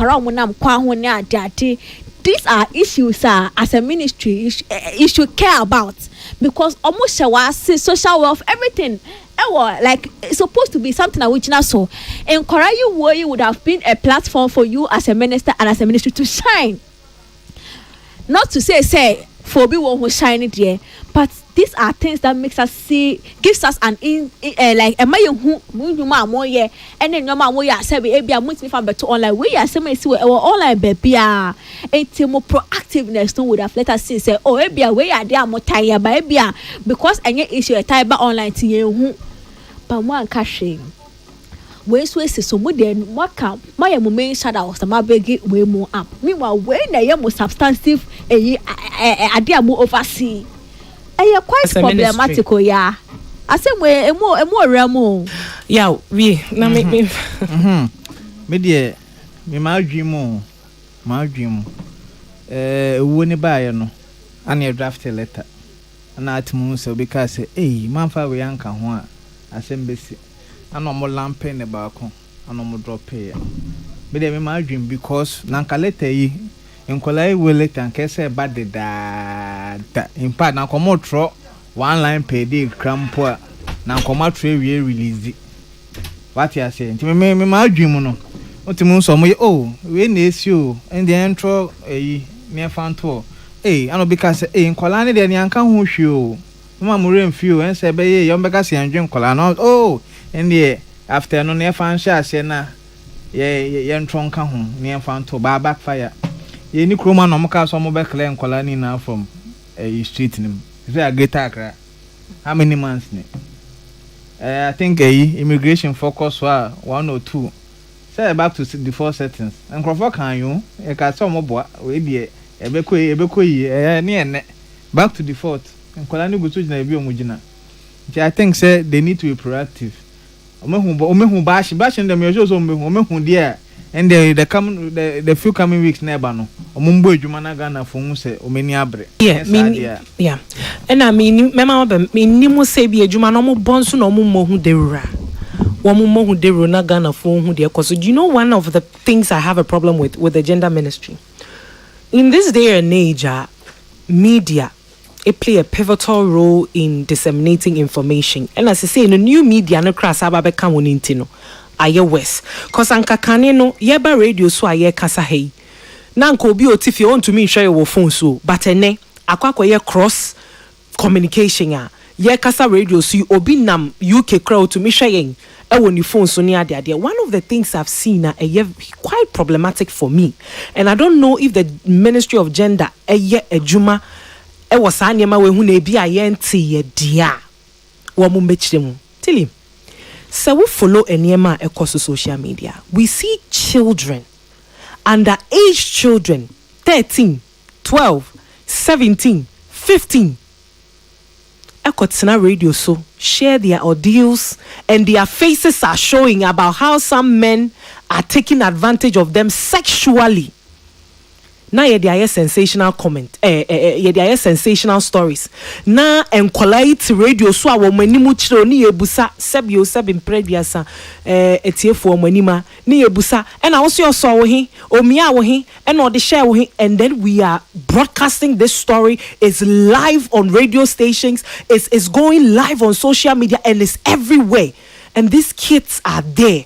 these are issues as a ministry you should care about, because almost social wealth, everything. Like it's supposed to be something that which now so encourage you where you would have been a platform for you as a minister and as a ministry to shine. Not to say for be one who shine it here, but these are things that makes us see, gives us an like am I who more yeah, and then your mom we are say we be a much me from better online we are say see online baby a more proactiveness no would have let us see say oh e be a we are there more tired baby because any issue a type online to you but one cashing we so more than what can my main shadow of some big way more up meanwhile when they are more substantive idea more oversee and quite problematic yeah I say we more remo yeah we na me me dear me my dream wo ni ba no ana draft a letter ana atimu so because say eh man fa we anka ho a asembesi ana mo lampe ne ba ko ana mo drop ya me dey me my dream because na nka letter yi enkolai we letter nka say bad da in part na komo tro one line per day crampo na komo tro we release what you say nti me my dream no otimu so mo oh we na esi o and the intro near fanto ano because enkola ne de ne anka ho hwe o mama mo remfio en se be ye yo mbeka se anjwe enkola no oh and the after no near fan sha se na ye ntro nka ho near fanto ba backfire ye ni kroma no mo ka so mo be clear enkola ni na from street nim say a greater Accra how many months ni I think immigration focus wa 1 or 2 say back to the four settings and crofo kan you e ka so mo boa we die ebeko yi ne ene back to the fourth nkola ni gutu gina ebi omugina. I think say they need to be proactive omehu bash dem yo so omehu there and the few coming weeks never no omumbo adwuma na Ghana for hu say omeni abre yeah and I mean mema ba ni mo say bi adwuma no mo bonso no mo hu derura womo hu derura na Ghana for hu there, cause you know one of the things I have a problem with the gender ministry in this day and age, media it play a pivotal role in disseminating information, and as I say in the new media no cross ababe kan woninti no aye west cause anka kane no yeba radio so aye kasa hey na nka obi otifi on to me hwe your phone so but ene akwakoye cross communication a ye kasa radio so obi nam UK crowd to me hwe yen ewo ni phone so ni ade one of the things I've seen quite problematic for me, and I don't know if the Ministry of Gender ejuma ewo sa niema we hu na ebi aye nte ye dia wo mo mechire mu tell so we follow eniema across social media. We see children, underage children, 13, 12, 17, 15. Ekotina radio so share their ordeals and their faces are showing about how some men are taking advantage of them sexually. Na ye dey sensational comment ye dey sensational stories na enkolite radio so a wo manimu chiro ni yebusa sebio sebim prebiasa etiefo wo manima ni yebusa and I also saw wo he omia wo he and all the share wo he, and then we are broadcasting this story is live on radio stations, is going live on social media, and it's everywhere, and these kids are there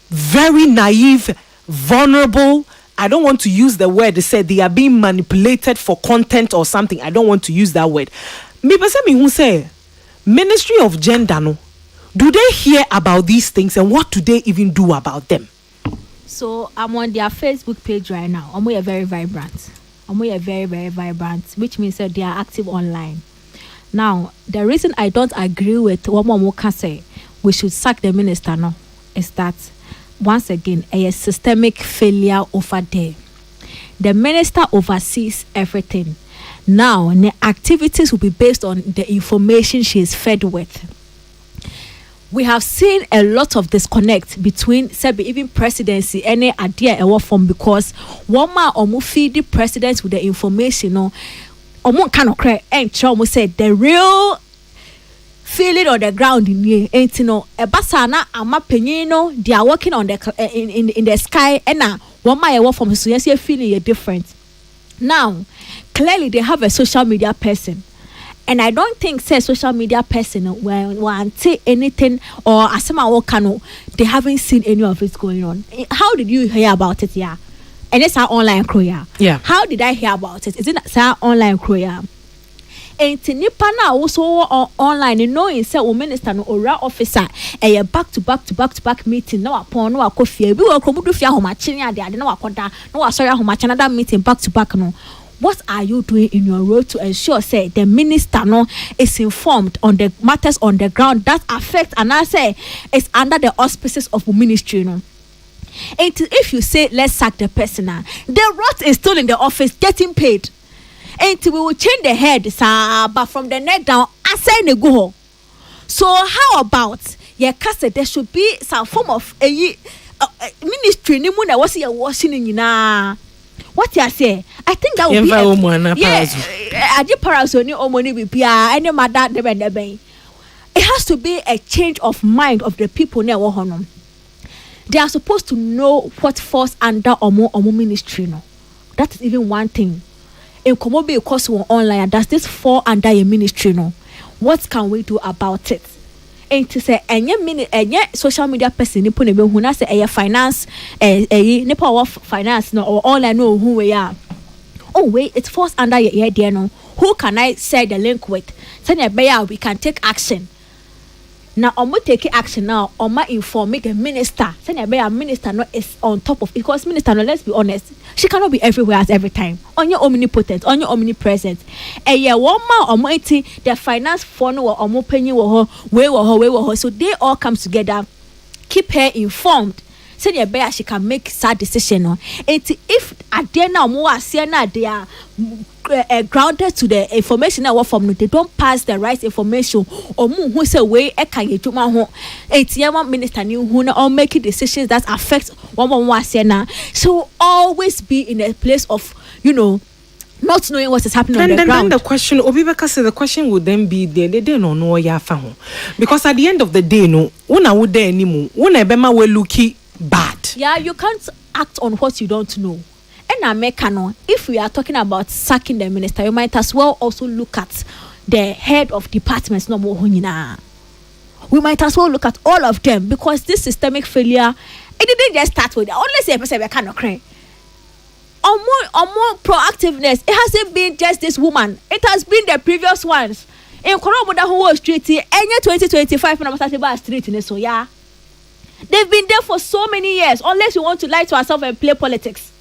very naive, vulnerable. I don't want to use the word. They said they are being manipulated for content or something. I don't want to use that word. Me who say Ministry of Gender no. Do they hear about these things, and what do they even do about them? So I'm on their Facebook page right now. We are very vibrant. We are very, very vibrant, which means that they are active online. Now, the reason I don't agree with what Momoka say we should sack the minister no is that once again, a systemic failure over there. The minister oversees everything. Now, the activities will be based on the information she is fed with. we have seen a lot of disconnect between Sebi even presidency any idea ewo form, because one man omu feed the president with the information no omu kind of cry and omu said the real feeling on the ground in here ain't no e basana ama penyino they are working on the in the sky and na one man ewo form so yes feeling you different. Now clearly they have a social media person. And I don't think say social media person when say anything or asema wakano, they haven't seen any of it going on. How did you hear about it? Yeah, and it's our online crew. Yeah. How did I hear about it? Is it our online crew? Yeah. And nipa na also online, you know, in say minister no ora officer a back to back meeting. No upon no akofie. We will come to fia ho machine ade ade no akoda no asori ho machine another meeting back to back no. What are you doing in your role to ensure say the minister no is informed on the matters on the ground that affect, and I say it's under the auspices of the ministry no? And if you say let's sack the person, the rot is still in the office getting paid. And we will change the head, but from the neck down, I say ne go. So how about there should be some form of a ministry ni mu na wasi ya washing in what you say? I think that would be I did parasoni omoni bipia any mother de. It has to be a change of mind of the people near Wohonum. They are supposed to know what falls under omo ministry no. That is even one thing. In Komobe because we're online, does this fall under your ministry no? What can we do about it? And to say any social media person ni put who na say a finance ni power of finance no or all I know who we are. Oh wait, it falls under your idea no. Who can I share the link with? Send we can take action. Now omo take action now. Omo inform the minister. Send minister no is on top of it, because minister no, let's be honest, she cannot be everywhere at every time. On your omnipotent, on your omnipresent. One man omo the finance fund or omo penny wo so they all come together. Keep her informed. Send she can make sad decision no. If at the now more they are grounded to the information that from they don't pass the right information or who say way minister new who or making decisions that affect one so always be in a place of not knowing what is happening on the ground. Then the question Obibeka said the question would then be they don't know ya found, because at the end of the day no una would there anymore una bema we looky bad. Yeah, you can't act on what you don't know. If we are talking about sacking the minister, you might as well also look at the head of departments. We might as well look at all of them, because this systemic failure, it didn't just start with only say a person we cannot cry. Or more proactiveness. It hasn't been just this woman. It has been the previous ones. In Koromoda who was street, any 2025 when street in so yeah. They've been there for so many years, unless you want to lie to ourselves and play politics.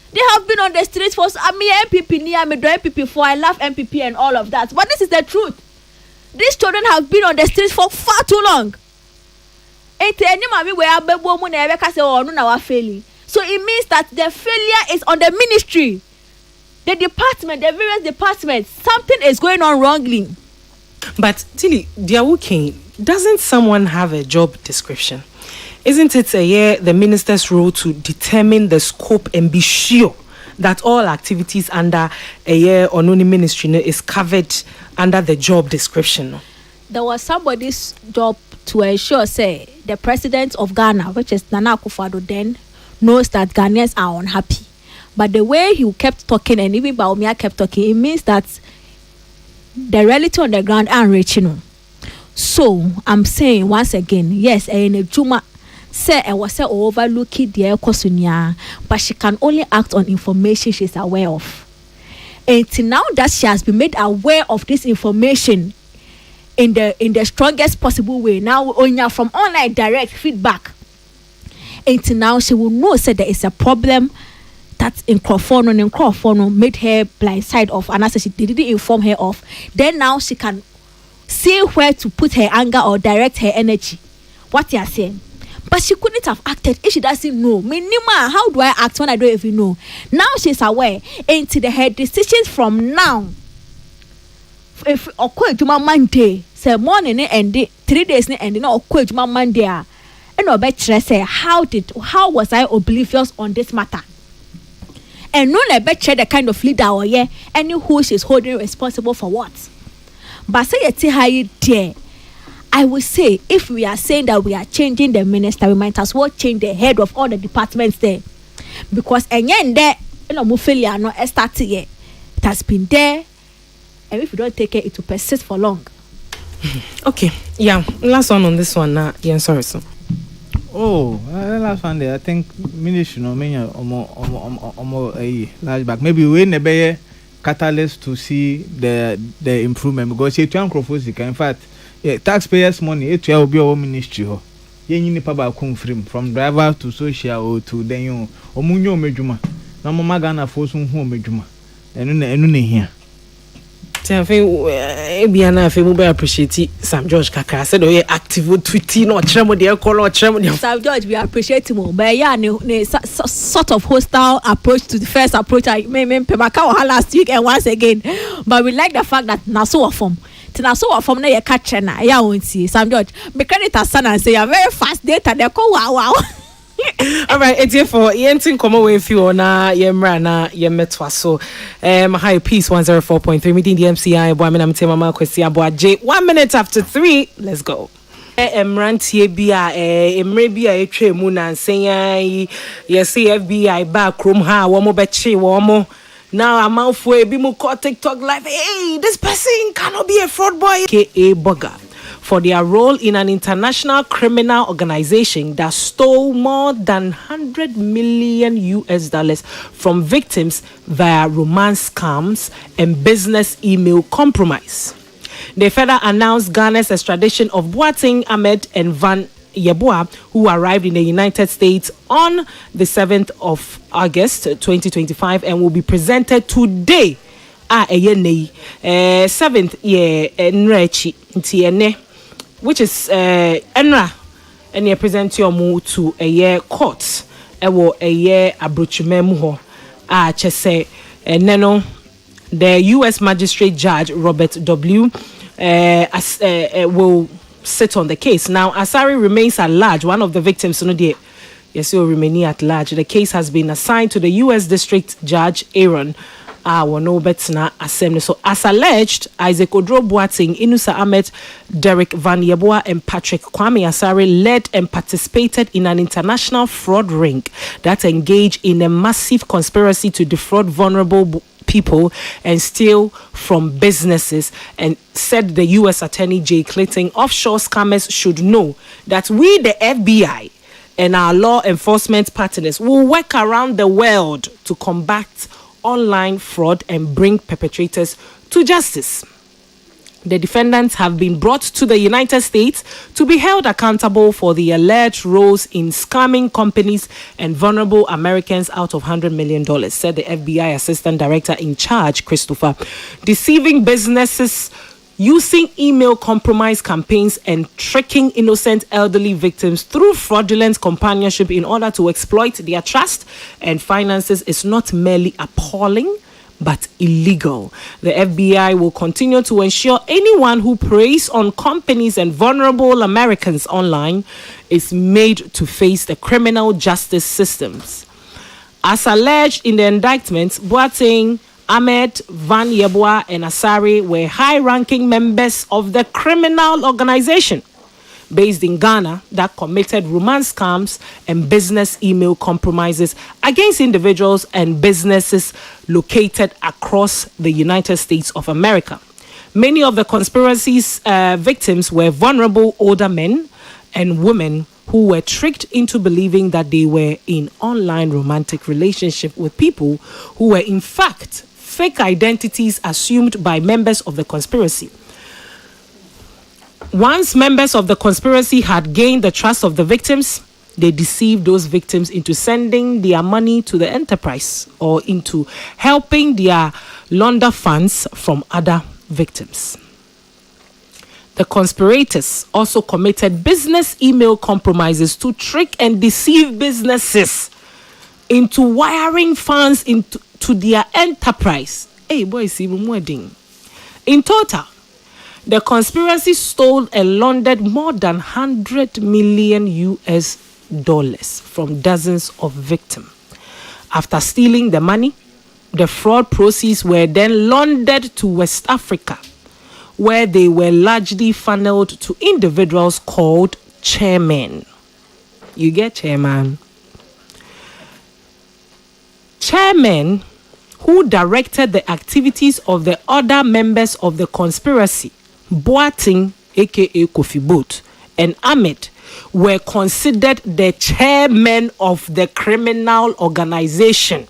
They have been on the streets for MPP near me, MPP for I love MPP and all of that. But this is the truth. These children have been on the streets for far too long. So it means that the failure is on the ministry, the department, the various departments. Something is going on wrongly. But Tilly, doesn't someone have a job description? Isn't it the minister's role to determine the scope and be sure that all activities under Ononi ministry is covered under the job description? There was somebody's job to ensure, say, the president of Ghana, which is Nana Akufo-Addo, then knows that Ghanaians are unhappy. But the way he kept talking, and even Baumia kept talking, it means that the reality on the ground aren't reaching. So I'm saying once again, yes, Juma say I was overlooking the Ekosunya, but she can only act on information she's aware of. And now that she has been made aware of this information in the strongest possible way, now from online direct feedback, and now she will know say there is a problem that in Crawford made her blindside off, and as she didn't inform her of. Then now she can see where to put her anger or direct her energy. What you are saying? But she couldn't have acted if she doesn't know. Minima, how do I act when I don't even know? Now she's aware. And her decisions from now, if okwa adwuma Monday say morning ne end 3 days ne end na okwa adwuma Monday a and obe kire say how was I oblivious on this matter, and no na be kire the kind of leader or yeah any who she's holding responsible for what. But say yeti high there, I will say if we are saying that we are changing the minister, we might as well change the head of all the departments there, because enyen there no mo failure no start yet. It has been there, and if you don't take it will persist for long. Okay, yeah, last one on this one now. Yeah, sorry, so. Oh, last one there. I think ministry no mean omo large back. Maybe we never catalyst to see the improvement, because it's young crofosic. In fact, yeah, taxpayers' money it will be our ministry. Yen ni paba kum from driver to social to then you omunyo medjuma. Na mama Ghana for sun hu medjuma. Enu ne here. Ebiana fe mo be appreciate Sam George Kakra said oh active tweeting no tremo dey call no tremo. Sam George, we appreciate him, but yeah, ne sort of hostile approach to the first approach I me Pemaka last week and once again, but we like the fact that na so form tina so form na ye catch na ya won see Sam George me credit as son and say you very fast data dey call wow. All right, it's here for yentin come away if you na yemra na yemetwa so high peace 104.3 meeting the MCI boy I'm tema ma kwesi abo J 1 minute after 3 let's go. Emrantie bia emre bia etwa mu na nsen yes FBI back room ha wo mo beche wo mo now amanfo ebi mu call TikTok live, hey, this person cannot be a fraud boy ka Burger for their role in an international criminal organization that stole more than $100 million from victims via romance scams and business email compromise. They further announced Ghana's extradition of Boateng Ahmed and Van Yeboah, who arrived in the United States on the 7th of August 2025 and will be presented today. 7th nrechi ntiene, which is enra and you present your move to a year court ewo a year abrochimemu ho chese neno the US magistrate judge Robert W will sit on the case. Now Asari remains at large, one of the victims no dey yes will remain at large. The case has been assigned to the US district judge Aaron no betna assembly. So as alleged, Isaac Odro Boateng, Inusa Ahmed, Derek Van Yeboah and Patrick Kwame Asare led and participated in an international fraud ring that engaged in a massive conspiracy to defraud vulnerable people and steal from businesses, and said the US Attorney Jay Clayton, offshore scammers should know that we the FBI and our law enforcement partners will work around the world to combat online fraud and bring perpetrators to justice. The defendants have been brought to the United States to be held accountable for the alleged roles in scamming companies and vulnerable Americans out of $100 million, said the FBI Assistant Director in Charge, Christopher. Deceiving businesses, using email compromise campaigns and tricking innocent elderly victims through fraudulent companionship in order to exploit their trust and finances is not merely appalling, but illegal. The FBI will continue to ensure anyone who preys on companies and vulnerable Americans online is made to face the criminal justice systems. As alleged in the indictment, Boateng, Ahmed, Van Yeboah, and Asare were high-ranking members of the criminal organization based in Ghana that committed romance scams and business email compromises against individuals and businesses located across the United States of America. Many of the conspiracy's victims were vulnerable older men and women who were tricked into believing that they were in online romantic relationship with people who were in fact fake identities assumed by members of the conspiracy. Once members of the conspiracy had gained the trust of the victims, they deceived those victims into sending their money to the enterprise or into helping their launder funds from other victims. The conspirators also committed business email compromises to trick and deceive businesses into wiring funds into their enterprise. Hey, boys, even wedding. In total, the conspiracy stole and laundered more than 100 million US dollars from dozens of victims. After stealing the money, the fraud proceeds were then laundered to West Africa, where they were largely funneled to individuals called chairmen. You get chairman? Chairmen who directed the activities of the other members of the conspiracy, Boating, aka Kofi Boat, and Ahmed, were considered the chairmen of the criminal organization.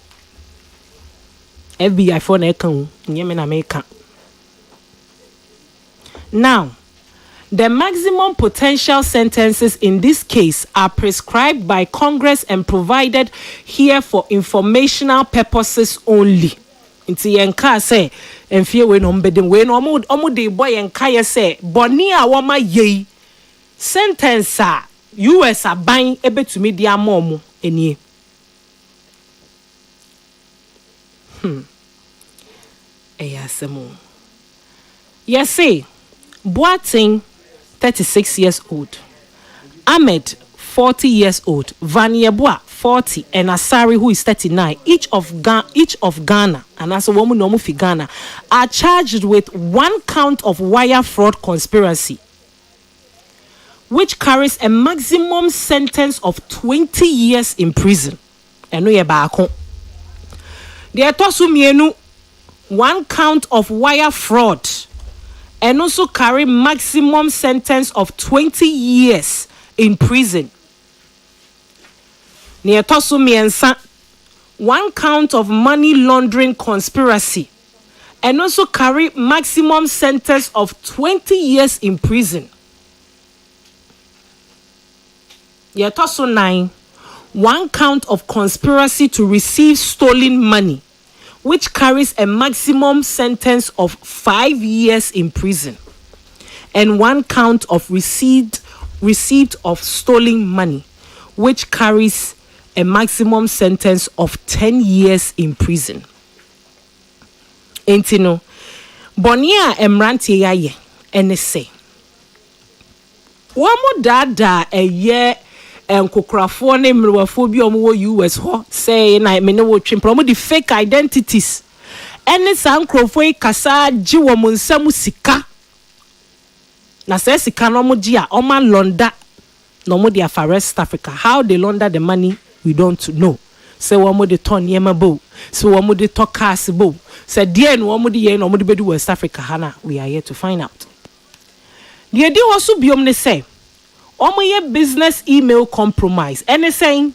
FBI for America. Now, the maximum potential sentences in this case are prescribed by Congress and provided here for informational purposes only. Inti yenka say enfie we no mbedem we no omo de boy yenka ye say boni a woma ye sentence a US aban ebetumi di amomo enie. Eyasemo. Yes say Boating 36 years old, Ahmed 40 years old, Vaniebua 40, and Asari who is 39, each of Ghana, and as a woman no fi Ghana, are charged with one count of wire fraud conspiracy, which carries a maximum sentence of 20 years in prison. Eno ye baako. De etosu mienu, one count of wire fraud, and also carry maximum sentence of 20 years in prison. Near Tosu Miensa, one count of money laundering conspiracy, and also carry maximum sentence of 20 years in prison. Near Tosu 9, one count of conspiracy to receive stolen money, which carries a maximum sentence of 5 years in prison, and one count of receipt of stolen money, which carries a maximum sentence of 10 years in prison. Entino, Bonia emranti yaye, ene say. Wamo dada a year and kokрафo ne mrewafo bi omo US ho say na me ne wo twempro mo di fake identities ene san krofo yi kasa ji wo mo nsam sika na say sika no mo ji a oma londa no mo di afa West Africa. How they launder the money we don't know. Say wo mo de ton yema bo, say wo mo de to cars bo, say die no mo de ye no mo de bedu West Africa hana. We are here to find out. The di also biom ne say omoye business email compromise. Any say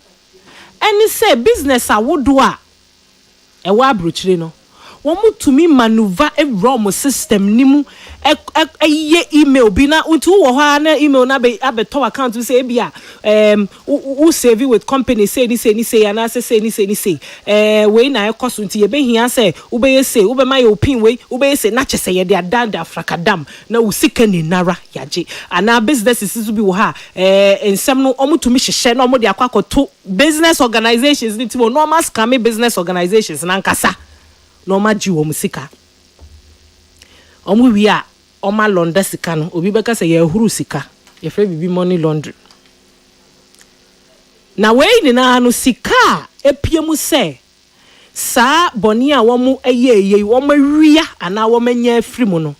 business awodua e wa abrochire no. Womu tumi maneuver a wrong system nimu ye email bi na untu wo ha na email na be abeto account we say bia who save with company say ni say and say we na e cost unti ye be hia say wo be say wo be my opin we wo be say na chese ye de adanda afrakadam na wo sika ni nara yaje ana business is bi wo ha ensem no omu tumi hyehyɛ na omu de akwakoto business organizations ni timo normal scam business organizations na nkasa normal ji wo musika omu wi a oma londa sika no obi beka say ye huru sika ye frɛ bibi money laundry na we ni na no sika epiemu say sa boni a wo mu eye wo mawia ana wo manya afri mu no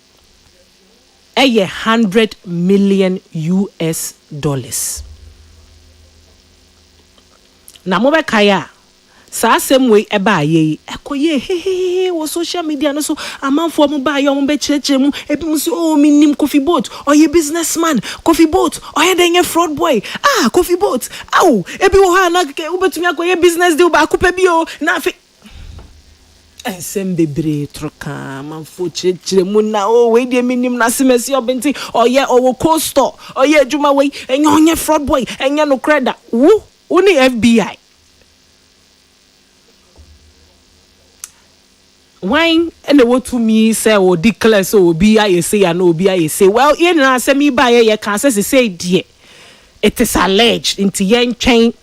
eye 100 million US dollars na mo be kaya sa same way eba ye ekoye he wo social media no so amanfo mo ba ye mo be chirechire mu ebi mu so oh minim Kofi Boat or ye businessman Kofi Boat or ye den fraud boy Kofi Boat ebi wo ha na ke ubetumi akoye business deal ba akupa bi o na afi ensem bebre troka amanfo chirechire mu na we de minim na semesi obenti or ye owo cold store or ye adwuma we enye fraud boy enye no credit wo ni FBI. Wine and the what to me say or declare so be I say and no be I say well you know say me buy ye can say dear it is alleged into yen chain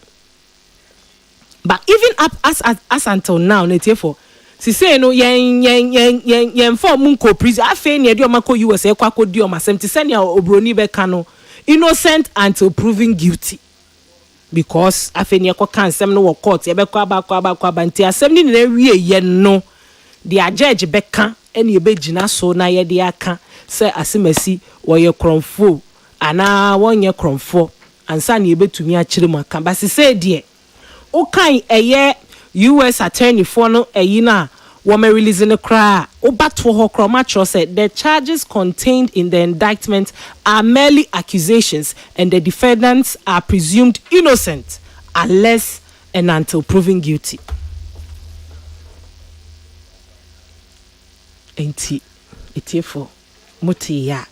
but even up as until now for si say no yen form ko prison afa ne de o mako US e kwa kodi o masem ti se ne obroni be ka no innocent until proven guilty because afa ne ko kan sem no wo court e be kwa ba nti asem ni na wie ye no the judge be ka ene e be gina so na ye de aka se asemasi wo ye kronfo ana wonye kronfo ansa ne e betumi a kire mu aka ba se say de o kan eye US attorney for no na woman releasing a cry. Obato ho kromatro said the charges contained in the indictment are merely accusations and the defendants are presumed innocent unless and until proven guilty. Enti etiefo motiya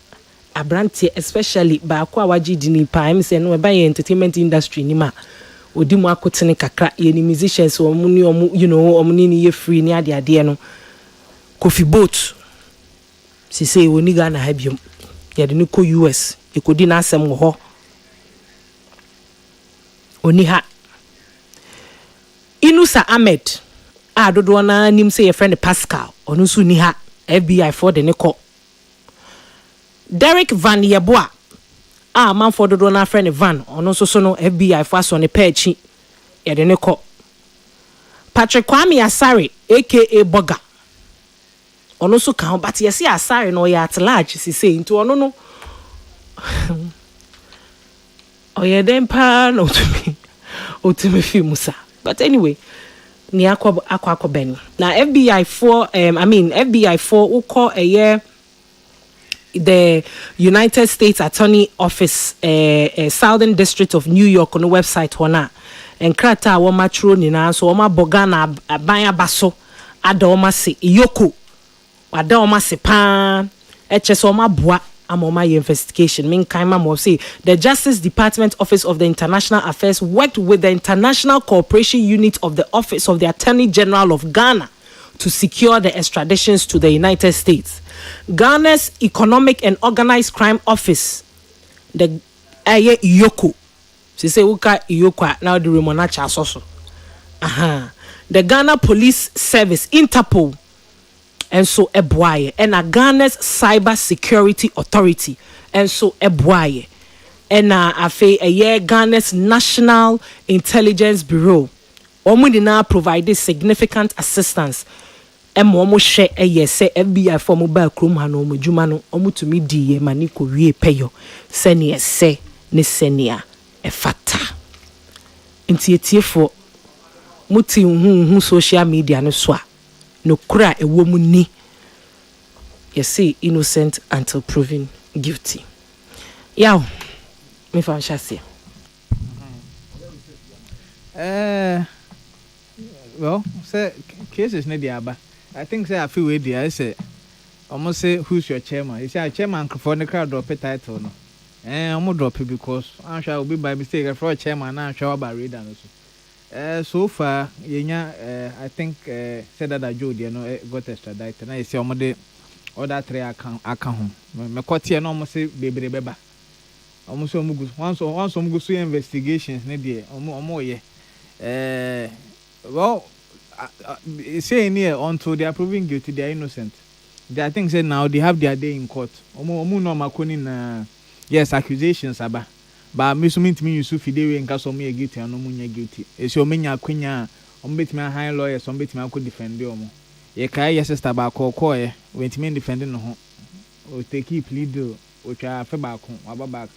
abrante especially ba kwa waji dini pa em say no ba entertainment industry ni ma odi mu akotene kakra ye ni musicians o mu ni o mu o mu ni ye free ni ade no Kofi boat si say woni ga na habium ye de ni ko US e kodi na asem wo ho oni ha Inusa Ahmed a dodo na nim say your friend Pascal onu su ni ha FBI for the neko Derek Van Yeboah man for dodo na friend Van ono so no FBI for so ne pechi ye de neko Patrick Kwame Asare aka Boga ono so kan but ye see Asare no ya at large si say into ono no oye dem pa no to me fi musa but anyway ni akwa beni na FBI for FBI for who call a year the United States Attorney Office Southern District of New York on the website wana enkrata wo matro ni na so wo maboga na aban abaso ada wo mase yoko ada wo mase pa eche so wo maboa amoma investigation mean kaima mo say the Justice Department Office of the International Affairs worked with the International Cooperation Unit of the Office of the Attorney General of Ghana to secure the extraditions to the United States. Ghana's Economic and Organized Crime Office, the Iyoko, she say uka Iyoko now the Remonacha soso. The Ghana Police Service, Interpol, and so Ebwaye, and a Ghana's Cyber Security Authority, and so Ebwaye, and a Ghana's National Intelligence Bureau. Omudina provided significant assistance. Omo share say FBI for mobile chrome hano mujuma no omu to me di mani ko wie peyo sene se ne senia e fata nti etiefo muti hu social media no so a no kura ewo mu ni you say innocent until proven guilty yaw me fa shase well say cases ne dia ba I think say I feel way there. I say, almost say who's your chairman? You say a chairman for the crowd drop a title no. I'm gonna drop it because I'm sure I will be by mistake for a chairman. I'm sure about reading also. So far, I think said that Joe, got extradited. And I say almost other three account home. My court here almost say baby. Almost once some go investigations. Ne almost well. Saying here until they are proven guilty, they are innocent. I think say now they have their day in court. Omu no makoni na yes accusations aba. But me so mean to me Yusuf Idewe in case me guilty and no munya guilty. E so menya kwenya ombetimi high lawyers ombetimi akọ defend omo. Ye kai yes sister ba ko ye wentimi defend no ho. O take plea deal o twa fe ba ko aba back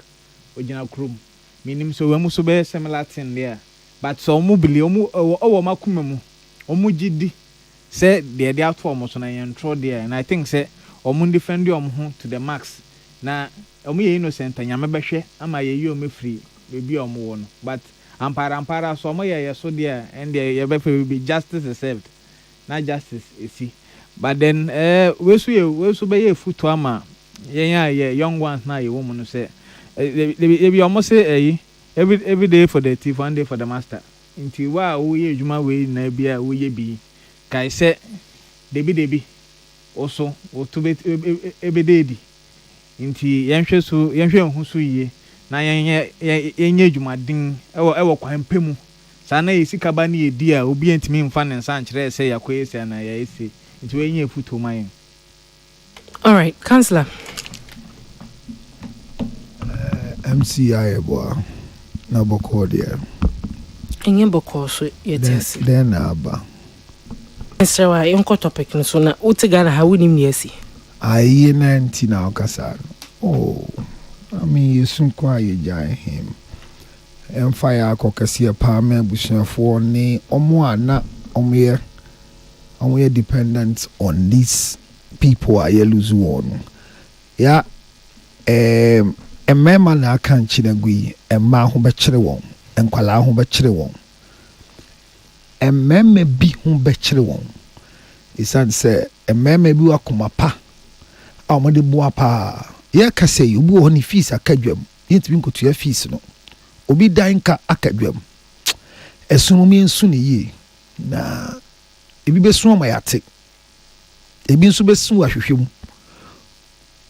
o gina krom. Minim so we mu so be similar thing there. But so omu bili omu owo makuma mu omugidi say the out for almost na yentro there and I think say omu defend you to the max na omu ye innocent anyame behwe ama ye yi omu free bebi omu wo no but ampara so omu ye so there and there will be justice is served na justice isi but then we so be ye futu ama ye young ones na ye woman no say they be almost say every day for the thief one day for the master inti wa wo ye adwuma we na bia wo ye bi kai se debi oso o to be ebededi inti yenhwe hu so ye na yenye adwuma din ewo kwan pemu sana yi sika ba ne edi a obi entimi mfa ne nsa nkyerɛ sɛ yakoye sɛ na ya esi nti we nye futo man. All right, Councillor. MCI boy na boko there. Enye boko so yetesi. Then aba. Mr. Wa yonko topic no so na utigana ha woni miesi. Aye 19 na okasa. Oh. I mean you soon quiet jai him. Fire kokasi pa me busuafo ni omo ana omo ye dependent on these people are lose one. Yeah. Emema na aka nkyina gui emma ho bekyere won enkwala ho bekyere won emema bi ho bekyere won isan se emema bi wakoma pa a mo de boa pa ye ka se obi ho ni fees akadwam yentimi nkotu ya fees no obi dan ka akadwam esunu mi nsu ne yi na ebi besu ma yate ebi nso besu ahwehwem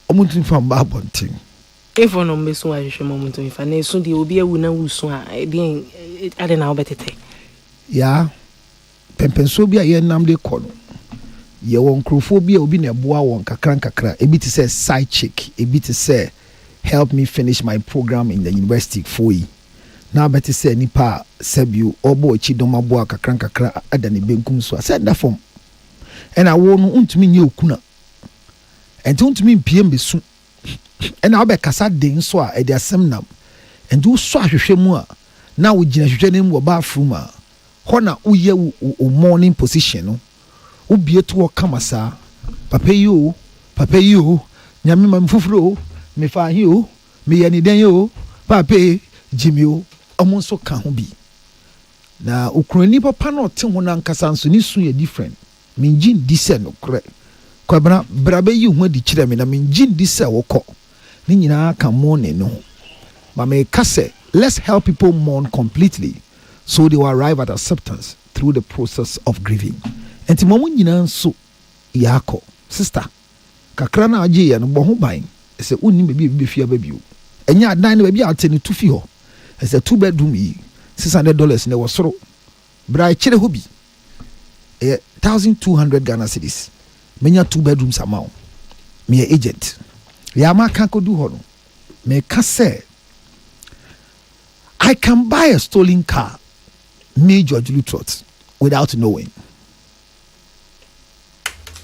omuntu fam ba bontin. If one on beso I should moment if I know soon the will be a winner who swan being I don't know better. Ya Pempensobia ye nam de kono. Ye won crophobia obi na boa won kakra a bit say side chick, a bit say help me finish my program in the university for you. Now better say nipa sebu obo chidoma boa kakra adani benkum so. I said that from and I won untumi nye okuna. And untumi PM be soon. And I'll be kasa den so a e de asem nam and do so ahwehwe mu a na wo gina hwehwe nem wo bathroom a ho na uye wo morning position no wo bie to wo kamasa papa yi o nyame ma mfufuro me fa hi o me yani den yo papa jimi o omo so ka ho bi na okurani papa na ote ho na nkasa nso ni su ye different me ngin di se no kre kwabra brabe yi ho di kire me na me ngin di se wo ko ni nyina ka mourn no but me kase let's help people mourn completely so they will arrive at acceptance through the process of grieving enti mo nyina nso yako sister kakra na age ye no bo ho ban se onni be fia ba bio enya adan na ba bia ate ne tufi ho se 2 bedroom yi $600 ne wosoro bra kire ho bi 1200 Ghana cedis menya 2 bedrooms amount me agent Yama kanko do hono. Me ka say I can buy a stolen car, me George Lutrot, without knowing.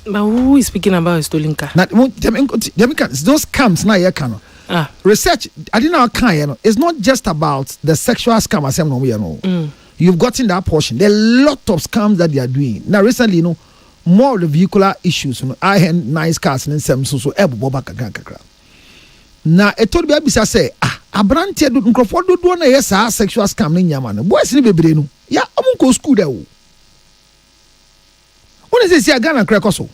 But who is speaking about a stolen car? Those scams na ye can. Research I didn't know can you know. It's not just about the sexual scam as no we know. You've gotten that portion. There are a lot of scams that they are doing. Now recently, you know, more of the vehicular issues, you know, I had nice cars and some so eboba kakra. Na eto bi abisa say abrante do nkrofo do na yes sexual scam ni nyama no boys ni bebre no ya omunko school there wo one say si Ghana kreko so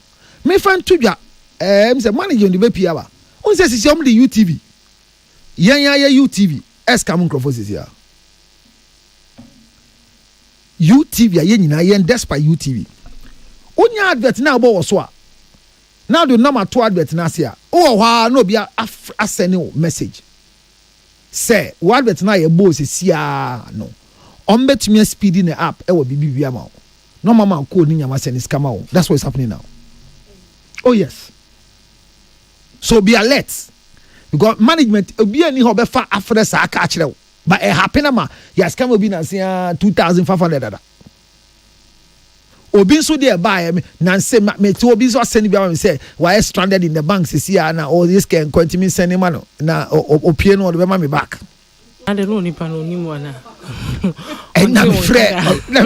me fan tudwa say manager on the be ba one say si om the UTV yan UTV scam nkrofo sisi ya UTV ya nyina yan despite UTV onya advert na obo wo so a now the number 2 advert na ase a o no bia asene message say what advert na ye boss sia no on betumi speed in the app e wo bibia ma no mama code ni nyama send scam o that's what is happening now. Oh yes, so be alert because management obi ani ho be fa afre sa aka kire wo but e happen ma ya scam obi na say 2500 obi so there buy na say me to obi so send bi am say why stranded in the bank see na all this can continue sending man na opie no be ma me back and the no nipa no ni mo na and na me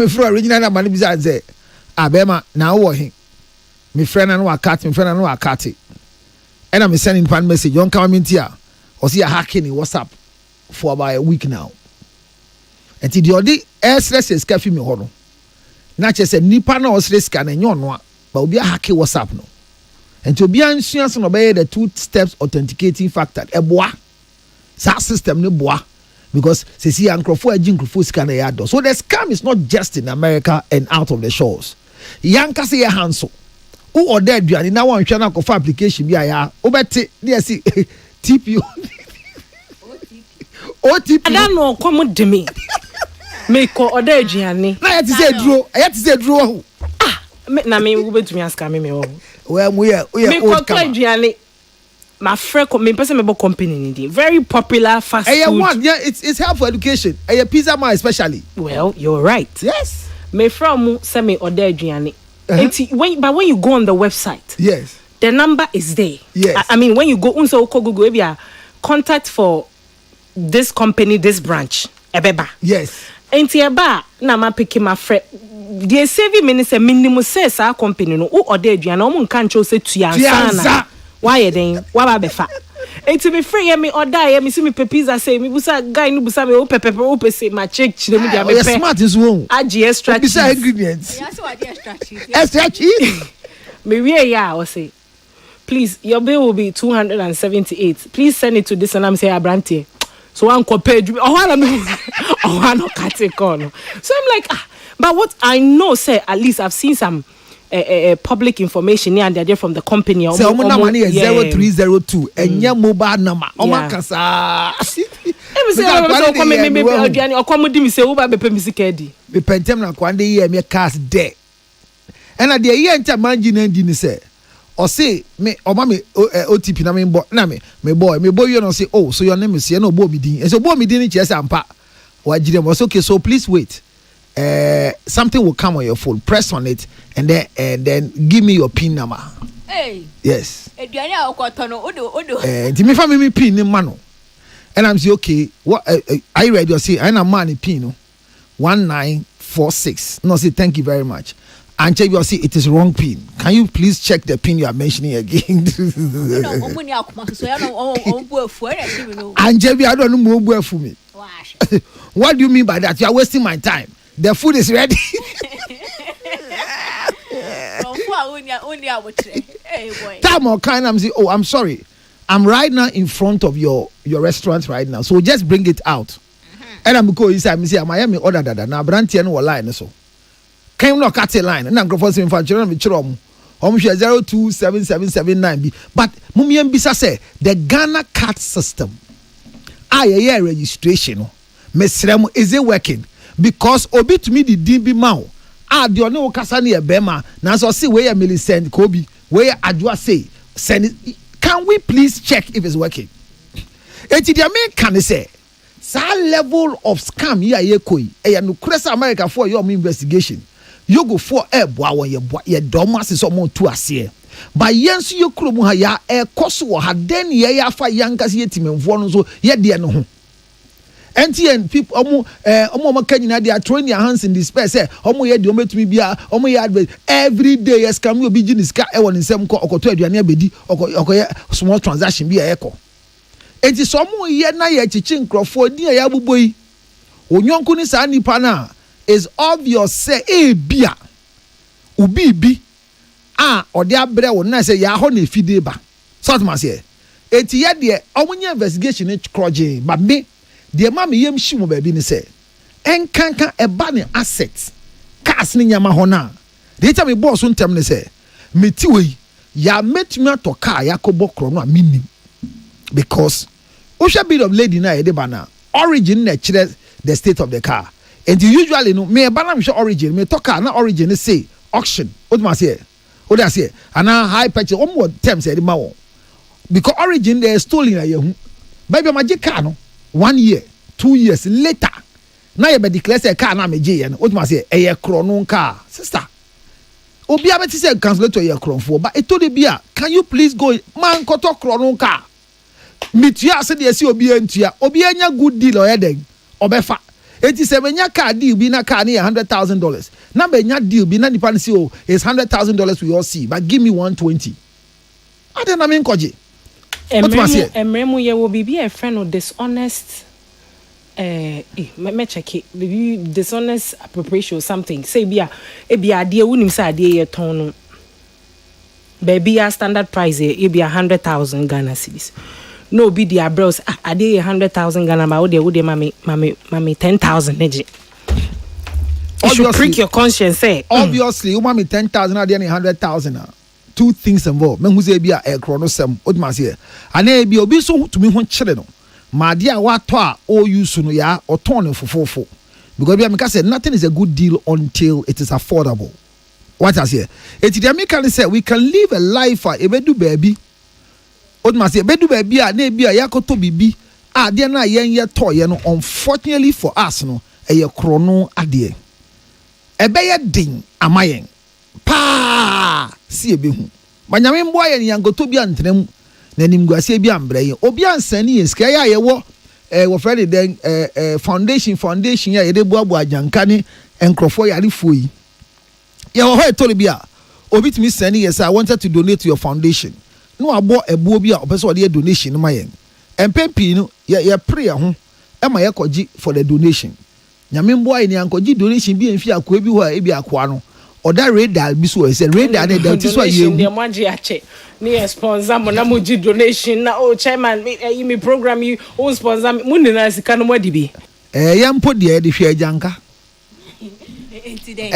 friend original na man bi say abema na wo he me friend na wakati and I'm sending fan message on come here or see a hacking in WhatsApp for about a week now until the odi stress is cafe me hono na che se nipa na osre scan na nyo no ba obi a hack WhatsApp no enti obi ansua so no be the 2 steps authenticating factor eboa sa system ne boa because se see ankrofo agi nkrofo scan na ya do so the scam is not just in America and out of the shores yanka se ya hanso who order aduane na wan hwe na kofa application bi aya obete dey see TPO OTP I don't know come de me Me ko order aduane. Na yet say dro. Na me wo betumi aska me wo. Well, we are old aduane. My friend me person me bo company ni dey. Very popular fast food. One, yeah, it's help for education. Pizza man especially. Well, you're right. Yes. Me from say me order aduane. When you go on the website. Yes. The number is there. Yes. I mean, when you go unso Google, if you contact for this company, this branch, ebeba. Yes. Enti eba na ma pick my friend. The saving minister minimum says our company no o order aduane o mo nka ncho se tuansa. Why then? Wa ba befa. Enti me free me order me see me pizza say me busa guy no busa me o pepper o pese ma check chire me dia me pe. Smart is one. Aji extra cheese. Bisa ingredients. Yes, what extra cheese. Extra cheese. Me we ya o say. Please, your bill will be 278. Please send it to this and I'm saying Abranti. So one compared so I'm like, but what I know, say at least I've seen some public information here and they're from the company. So money is 0302 and your mobile number. Omakasa. Me pentem na kwande ye me cast there. And at the year enter managing engine say. Or say me or mommy OTP na me boy you know say oh so your name is no bo me din and so bo me din chese ampa wajire was okay so please wait something will come on your phone press on it and then give me your pin number. Hey yes eduane akoto no odo ti me fa me pin ni ma no and I'm say okay what are you ready? You say I na man pin no 1946 no say thank you very much. And check you see it is wrong pin. Can you please check the pin you are mentioning again? And Jebi, I don't know more for me. What do you mean by that? You are wasting my time. The food is ready. Time or kind I'm saying, oh, I'm sorry. I'm right now in front of your restaurant right now. So just bring it out. And I'm going inside. I say, Miami order that. Now Branty and line so. Came no cut a line and microphone in front of me. 027779B. But Mumian Bisa say the Ghana card system. Registration. Mesrem is it working? Because obi to me the DB Mao. The only Kasani a Bema. Now so see where Millicent Kobe, where Adwa say send it. Can we please check if it's working? Can say some level of scam here ye koi. No Crest America for your investigation. You go for boy when your domas is almost to us here. But yes, you krumu haya koso had then ye fa yankas yetim and one so yet dear no. NTN people makanya they are throwing their hands in despair. Say omo ye do met me bia omo ye advert every day yes can we be genius car e won nsem ko okoto aduane abedi okoye small transaction bia eko. Enti so omo ye na ye chichi nkrofo di ya buboyi. Onyonku ni sa nipa na is obvious say bia ubi or the abre will not say ya honey fide ba. So ma say eti ye de omunye investigation e kroje but me the mama yem shimu baby ni say enkanka eba ne assets cars ni nyama hona de ta me boss untem ni say meti we ya metumi to car yakobo kro no minim because usha bit of lady na e de bana origin na kire the state of the car. And usually no me banam show origin me talk na origin say auction what must say what I say and now high purchase one more term say the mawo because origin they stolen na you baby magic car no 1 year 2 years later now you be declare say car na me je what must say e kro no car sister obi abeti say cancelator ye kro for but it told the bia can you please go man koto kro no car mitua say dey see obi antua obi anya good deal or den obefa. 87 car deal be na car near $100,000. Number nya deal be na nipa say oh is $100,000 we all see but give me 120. I don't mean koje. Emremu ye will be a friend of dishonest me check it maybe dishonest appropriation or something say bia e bia de wunim say de ye ton no baby a standard price e bia 100,000 Ghana cedis. No be their bros. I did 100,000 Ghana. My would mommy 10,000. You should prick your conscience. Say obviously, you mommy 10,000. I did 100,000. Two things involved. Men who say be a chronosem. What must here? And they be obi so to me one children. My dear, what toa o you sunu ya or turn for. because I said nothing is a good deal until it is affordable. What I say? It's the American say we can live a life a bedu baby. What must say bedu baby a ne bia yakoto bibi a dia na yen ye toy no unfortunately for us no e ye krono ade. E be ye din amayen. Pa si ebehu. Manyame mbo ayen yangoto bia ntrenam na nimguase bia mbrɛ obi ansani eska ya ye wo wo friend den foundation ya ye de boabu ajanka ne enkrofo yare fuyi. Ya ho etori bia obi timi sani yes I wanted to donate to your foundation. No abo ebuo bia opeso de donation no mayen. Empempi no ye pray ho e ma ye koji for the donation. Nyame mbo ayen yankoji donation bi enfi akoa bi ho a e bi akoa no. Oda radar bi so say radar na that is why you dey manji ache ni sponsor mo na mo gi donation na chairman me program you sponsor mo ni na sika no mo di bi yampo de de hwe ajanka Today.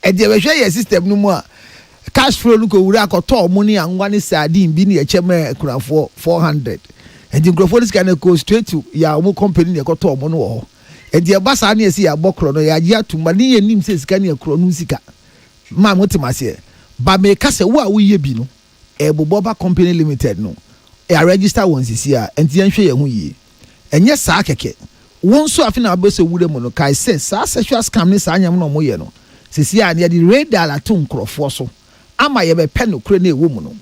E dey hwe your system no mo a cash flow no ko wura akoto mo ni anwa ni sardine bi ni e chema kurafo 400 and the microphone is going go straight to ya mo company ne akoto mo no ho. Edi abasa na esi abokro no ya agi atuma ni yenim se sika ne akro no sika ma motimase ba me ka se wo a wo ye bi no e boboba company limited no e register won sisi a enti anhwe ye ho yi enye saa keke won so afi na abese wure mo no kai se saa sexual scam ni saa nyam no mo ye no sisi a ne di radar ato nkrofo so ama ye be pe no kure na ewo mu no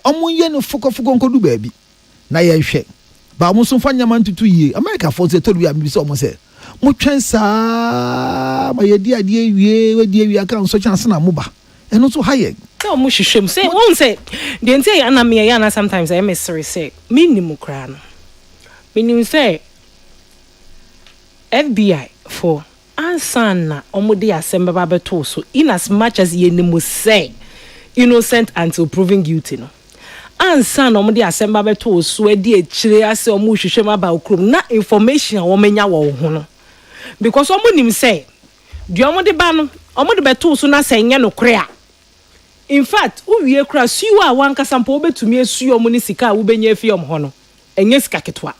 omo ye no fokofoko nkodu ba bi na ye hwe ba mo so fa nyama ntutu yi America for say told we am bi so mo say mo twen sa ma ye di ade wie we di wie aka so chance na mo ba eno so haye so mo hwehwem say won say the entire ana me ya na sometimes I mystery say minimum kra no meaning say FBI for ansana omode asemba ba beto so in as much as ye nemu say innocent until proven guilty no ansa no mo de asemba beto so adi akire ase o mo hwehwem aba okrom na information wo menya wo ho no because o mo nim say de o mo de ba no o mo de beto so na senye no kre a in fact uwie kra suwa a wanka sampo obetumi asu o mo ni sika a wo benya afi o mo ho no enye sika ketwa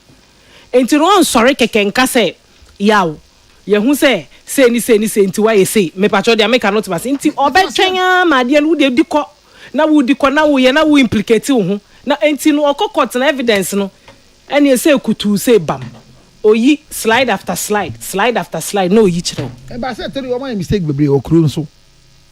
enti ron sorry kekenka say yawo ye hu say ni enti wa ye say me pacho de make not pass enti obetwenya ma de no de diko na wo diko na wo ye na wo implicate wo ho na enti no okokot na evidence no ene e say kutu say bam oyi slide after slide no oyi kire e ba say tori o my mistake bebre okru nso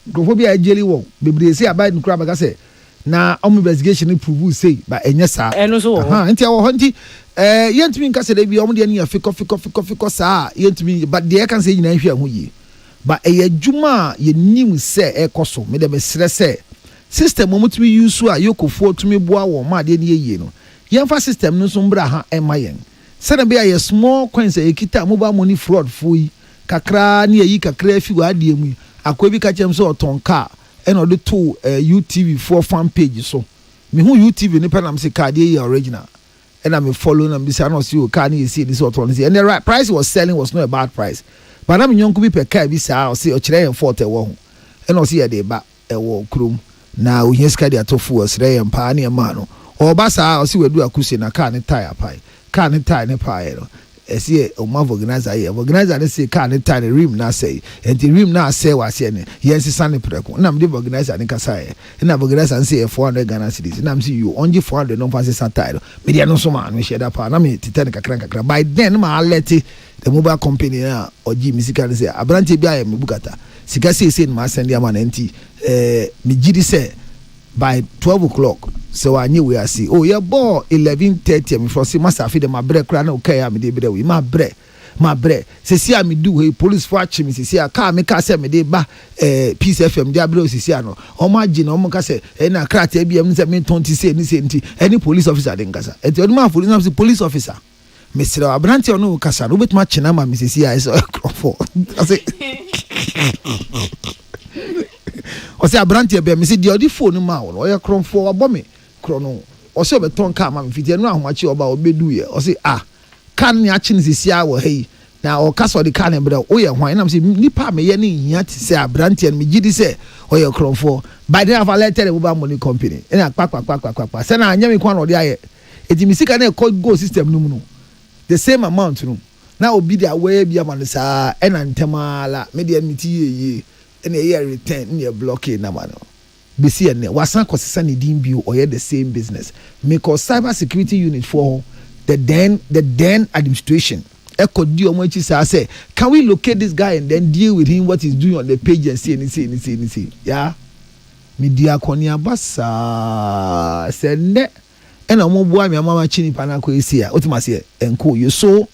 grofobia ajeli wo bebre say abide nkura ba say na investigation prove say ba enye sa eno so wo enti wo ho enti yentumi nka say da bi o mo de ne fiko sa yentumi but de e kan say nyina hwe ho yi ba eye djuma ye nim say e koso me de be sere say system mo mutumi use a yokofo tumi boa wo ma de ne yeye no yemfa system no so mbra ha emayen sene be aye small coins e kita mobile money fraud foi kakra ne yi kakra fi wa de mu akwa bi ka chem so otonka e no de to UTV for fan page so me hu UTV ni penam se card ye original and I'm following them this I know see o car ni see this oton see and the right price was selling was not a bad price but am nyonko bi pe car bi sa o see o kire en forte wo ho and o see e de ba e wo krom na uhinska de atofu osre yem pa na ma no obasa o si wedu akuse na car ne tire pai car ne tire ne pai no esi o ma organizer ne say car ne tire rim na say enti rim na say wa say ne yensi sane preko na me de organizer ne kasa e na organizer say 400 Ghana cedis na me see you only 400 no pass say tire me de no so ma no share da pa na me titane kakra by then ma alert the mobile company na oji misika say abrante bi aye me bukata sika say ma send ya ma na enti me gidi say by 12 o'clock so anye we asi oh yeah ball 11:30 me for see master fi de ma bre kra na okay ya me de bre we ma bre se see me do hey police for achi me se see car me ka say me de ba Peace FM de abre se see no o ma gi na o mo ka say na krata bia me say me 20 say ni say nti any police officer de nkasa enti o ma police officer me say abrante o no kasa no betuma china ma me se see I so for I say o say abrante be me say the odi phone ma wo o ye kronfo abo me krono o say be ton ka ma me fiti no ahomachi oba obedu ye o say kan ni achi nsisi a wo hey na o kaso de kan bre o ye hwan na me say nipa me ye ni hia ti say abrante me gidi say o ye kronfo by the have letter mobile money company na kpakpakpakpakpa say na anya me kwan no de aye eti me sika na go system no mu no the same amount no na obi dia way bi ama no saa e na ntemala me dia meti ye e na ye return ne block na ma no besi ene wasan kosesa ne din bio or the same business because cyber security unit for the then administration echo di omo echi say can we locate this guy and then deal with him what he's doing on the page and say yeah media konia basa sende and omo boa me mama chini pana ko esi a otima say enko you. So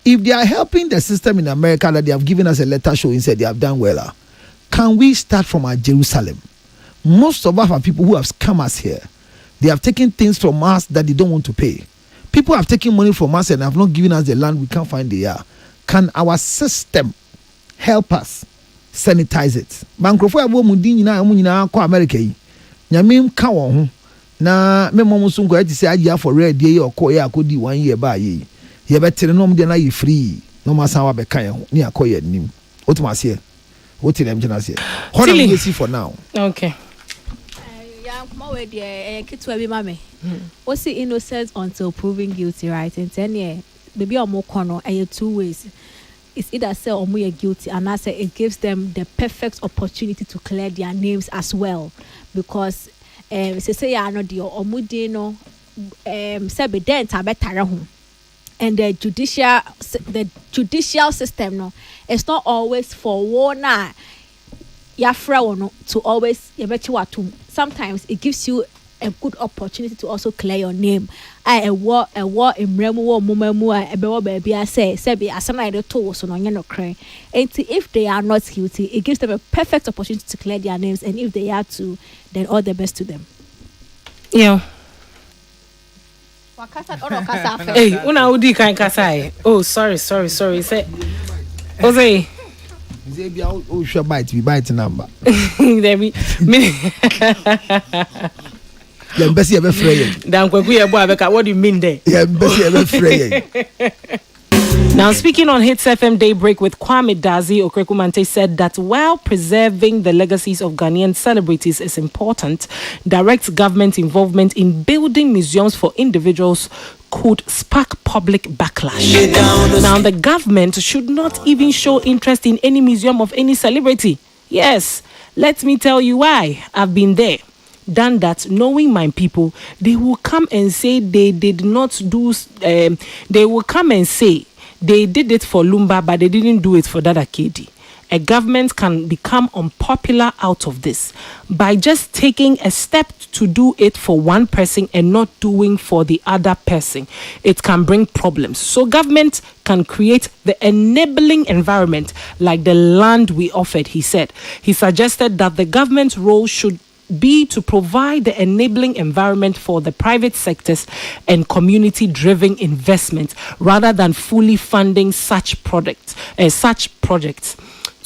if they are helping the system in America that they have given us a letter showing said they have done well, can we start from our Jerusalem? Most of us are people who have come us here. They have taken things from us that they don't want to pay. People have taken money from us and have not given us the land we can't find there. Can our system help us sanitize it? Bankrofo abo mudi nyina ko America yi. Nyame ka won ho. Na me momo so nko ati say agia for red dey okọ ya akodi 1 year ba yi. Ye betere no mde na yi free. No masan wa be kan ho. Ni akoye nim. Otuma se. Oti dem jina se. How do we see for now? Okay. Come on with the kids will be mommy. What's the innocence until proven guilty, right? And then yeah, maybe a more corner. I have 2 ways. It's either say or more guilty, and I say it gives them the perfect opportunity to clear their names as well, because say I know the or mudino say be then better home. And the judicial system no, it's not always for one to always sometimes it gives you a good opportunity to also clear your name. I war in Remu Mumamu a baby I say be as some like the toes so no cry. And if they are not guilty, it gives them a perfect opportunity to clear their names, and if they are to, then all the best to them. Yeah. Hey, una udi kan kasai. Oh, sorry. Say Jose. Say be o sure bite number. There be me. Yeah, Bessie ever free. Dan kwaku ye bo abeka. What do you mean there? Yeah, Bessie ever free. Now, speaking on Hits FM Daybreak with Kwame Dazi, Okrekumante said that while preserving the legacies of Ghanaian celebrities is important, direct government involvement in building museums for individuals could spark public backlash. Now, the government should not even show interest in any museum of any celebrity. Yes, let me tell you why. I've been there. Done that, knowing my people, they will come and say they did not do, they will come and say they did it for Lumba, but they didn't do it for Dada Kedi. A government can become unpopular out of this by just taking a step to do it for one person and not doing for the other person. It can bring problems. So government can create the enabling environment like the land we offered, he said. He suggested that the government's role should be to provide the enabling environment for the private sectors and community-driven investment rather than fully funding such projects.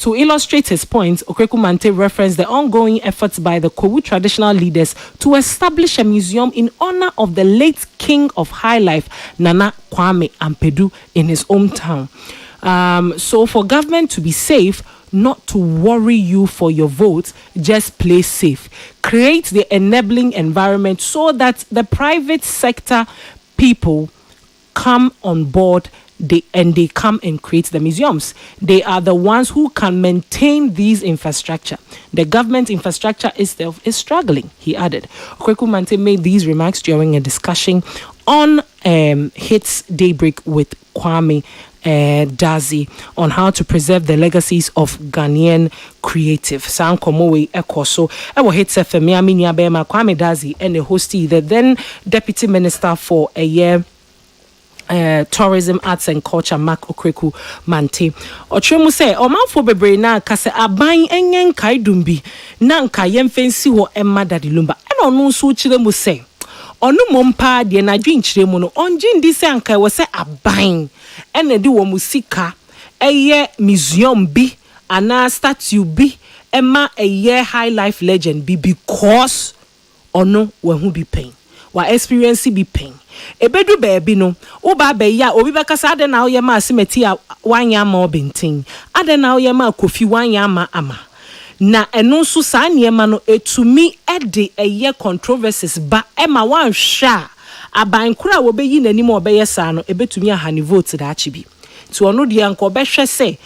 To illustrate his point, Okrekumante referenced the ongoing efforts by the Kowu traditional leaders to establish a museum in honor of the late king of high life, Nana Kwame Ampedu, in his hometown. So for government to be safe, not to worry you for your vote, just play safe. Create the enabling environment so that the private sector people come on board they come and create the museums. They are the ones who can maintain these infrastructure. The government infrastructure itself is struggling, he added. Okwekumante made these remarks during a discussion on Hits Daybreak with Kwame Dazi on how to preserve the legacies of Ghanaian creative. San Komowe Ekoso. Ewo Hits FM Minya Bema Kwame Dazi and the hostee, the then Deputy Minister for a year tourism, arts and culture, Mark Okreku Mante. Otremu say omanfo bebre na kase aban enyen kai dumbi na nka yemfensi ho emma dadi lumba. Eno no nso chire mu say onu mompa de na dwinchire mu no onje ndi se anka wo se aban ene di wo musika eye museum bi ana statue bi emma eye high life legend bi because ono wo hu bi pain wa experience bi pain ebedu baby no oba be ya obi bekasa ade na oyema asemeti a wanya ma obentin ade na oyema kofi wanya ma ama na eno nso sa niema no etumi ede eye controversies ba ema wan hwa aban kura wo be yi nanim obeye sa no ebetumi aha ne vote da achi bi to ono de anko obehwe se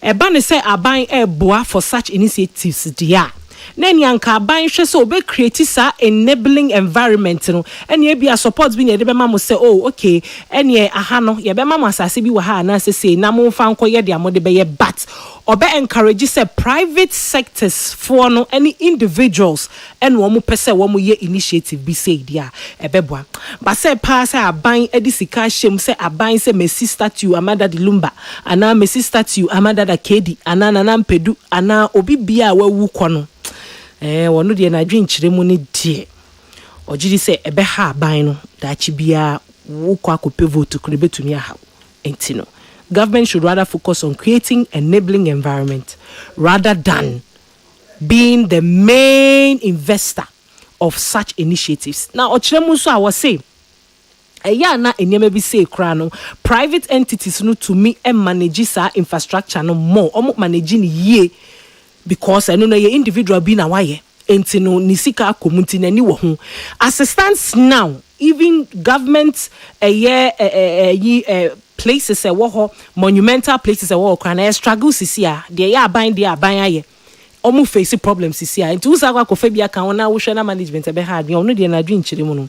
eba ne se aban eboa for such initiatives dia na ni anka aban hwe se obe create sa enabling environment no ene e bia support bi ne de be ma mo se oh okay ene aha no ye be ma mo asase bi wa ha na se na mo fa nko ye de amode be ye but obe encourage say private sectors for no any individuals and wo mo pese wo mo ye initiative bi say dia ebeboa but say pass aban edi sika hyem say aban say Messi statue Amada de Lumba ana Messi statue Amada da Kedi ana nana mpedu ana obi bia wawu kɔ no wono de na dwen kyerɛ mu ne die ogiri say ebe ha aban no da chi bia wo kwa kope vote ko betumi aha enti no government should rather focus on creating enabling environment rather than being the main investor of such initiatives. Now, ochremuso I was say, na enyeme bi say kra no private entities no to me and manage sa infrastructure no more. Omo managing ye because I know na ye individual be na waye. Enti no nisika community na ni wo ho. As it stands now, even government places monumental places can struggle sisia they ya aban aye omu face problems sisia nti usa kwa kofa bia kan na wo hwe na management be hard no de na dwen kyere mu no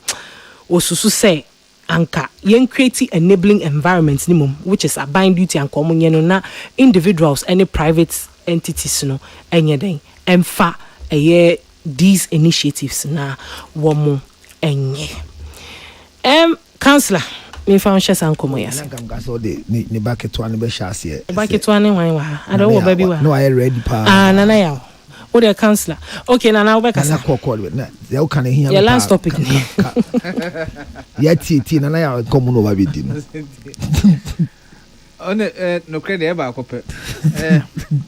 osusu say anka yen create enabling environment ni mum which is aban duty anka omunye no na individuals any private entities no enye den emfa these initiatives na wo mu enye councillor me found share san komo yas nka so de ni bucket one be share ase bucket one wan wa I don't baby wa no I ready pa nana ya o de councillor okay nana we kasa na ya o kan here your last topic ya ti nana ya komo no ba bi di on no credit e ba kope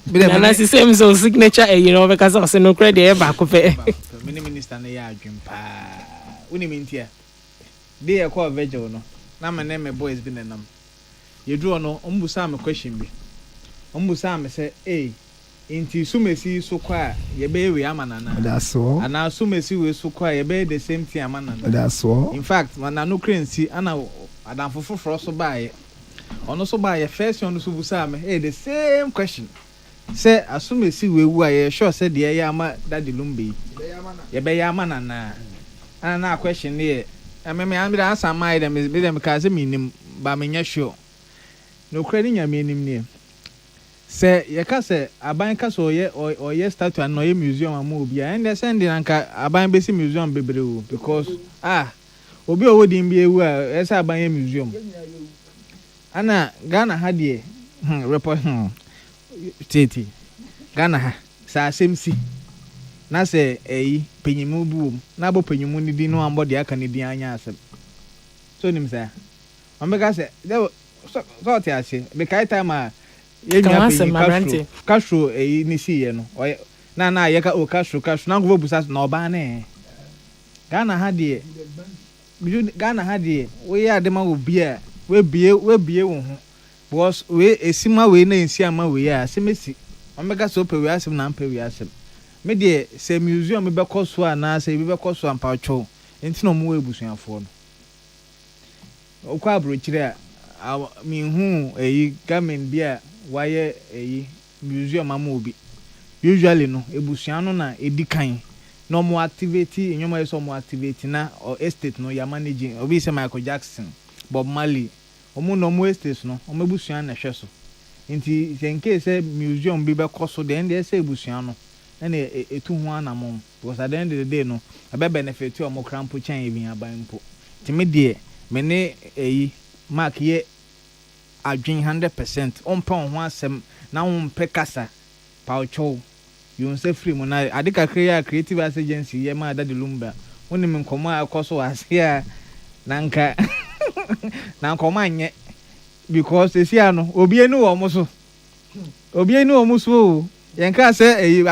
nana si same so signature you know because I say no credit e ba kope minister na ya adwem pa uni mintia dey e call virgil no na my name boys bi nenam ye draw no ombusa me question bi ombusa me say inti sumesi so kwa ye be we amanana that's all ana sumesi we so kwa ye be the same thing amanana that's all in fact mana no crency ana adam foforo so baaye ono so baaye first one so busa me the same question say asumesi we wu aye sure say de ye ama daddy lumbe ye be amanana ana question here me am be answer my them be them cause me nim ba me nya sure no credit nya me nim ne say ye ka say aban ka so ye or ye statue and no ye museum am obi and they send anka aban be si museum bebre o because obi o wodi mbi ewu a say aban ye museum ana Ghana ha de report tete Ghana ha sa asemsi na se penyimu buum na bo penyimu ni di no ambo de aka ni di anya asem so nim sa omega se so ti ase be kai time a ye nya penyimu kashro ni si ye no na ye ka kashro na go busa na oba na Ghana ha de Ghana ha de we ya de ma obi a we bie wo ho because we esima we na ensi ama we ya asemesi omega so pe we asem na mpe we asem me de se museum be koso ana se be koso ampa cho enti no mo ebusuafo no okwa abrochire a mi hu gamen bia waye museum ama obi usually no ebusua no na edikan no mo activity enyoma so mo activity na or estate no ya managing obi se Michael Jackson Bob Marley omo no mo estate no omo ebusua na hwe so enti in case museum be koso de end say ebusua no and etu ho anamom because at the end of the day no abe benefit o mo krampo chan ebi abanpo ti me de me ne mark ye adwen 100% on pon ho asem na on pekasa paucho you say free mo na adika creative agency ye ma da de lumba woni me nkomo akoso asia nanka na nkomo anye because esia no obi enu wo mo so yenka say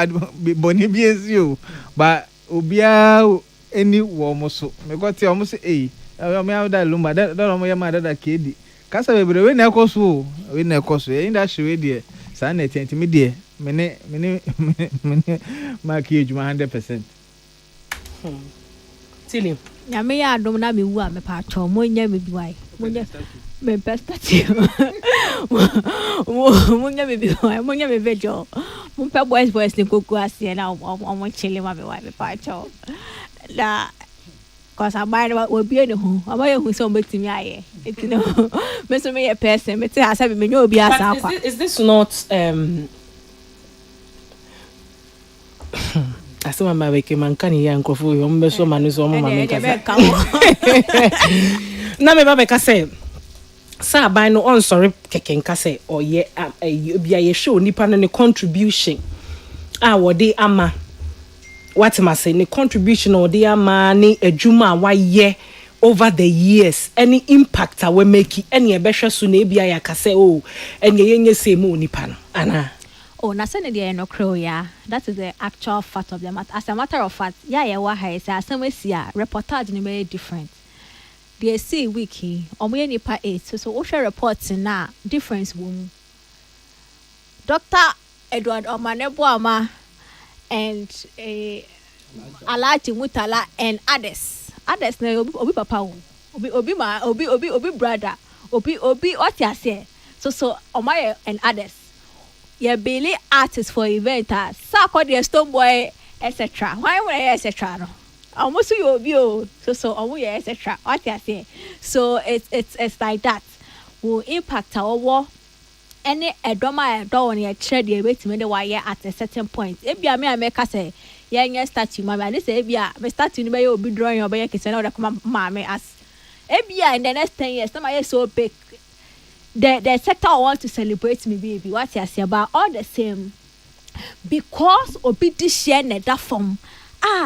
boni bi ezi o ba obia eni wo mo so me got o mo say me awda lumba da mo ye ma da kedi kasa bebre we na ekoso inda hwe de sa na tenti me de me mark ejuma 100%. Tili Nyame ya adom na me wu a me pa cho mo nya me biwai. Mo nya me perspective. Mo nya me biwai, mo nya me vejo. Mo pe boys ni koku asie na o chile ma me wa me pa cho. La cause abai na obi ene ho. Abai hu so mbetimi aye. Eti no. Me so me ye person, me te asa me nya obi asa akwa. Is this not asema mabeke mankani ya nkofo yo mbeso manuzo mo mama kasa na me babeka say sa ban no on sorry keken kase oye bia ye show nipa no ne contribution wode ama what ma say ne contribution wode ama ne adwuma waye over the years any impact we make any e behwe so na bia ya kase any yenye semu nipa no ana. Oh, na send the no crow, yeah. That is the actual fact of the matter. As a matter of fact, yeah, some way see reportage in very different. They see wiki or we nipa 8. So OSHA reports na difference womb. Dr. Edward Omanebuama and Alaji Mutala and others. Others na obi papa obi brother obi what you say. So Omaya and others. Yeah, Billy artists for event. Sa ko the stone boy, etc. Why would I etc. No? Almost you so etc. What you say? So it's like that. Will impact our war. Any edoma on your trade you wait me the wire at a certain point. If you me make say yeah statue mama this if you me statue ni be obi drawing your be kitchen or come mama as. If you in the next 10 years, somebody so big. The sector want to celebrate me, baby. What you say about all the same? Because obi this share that form,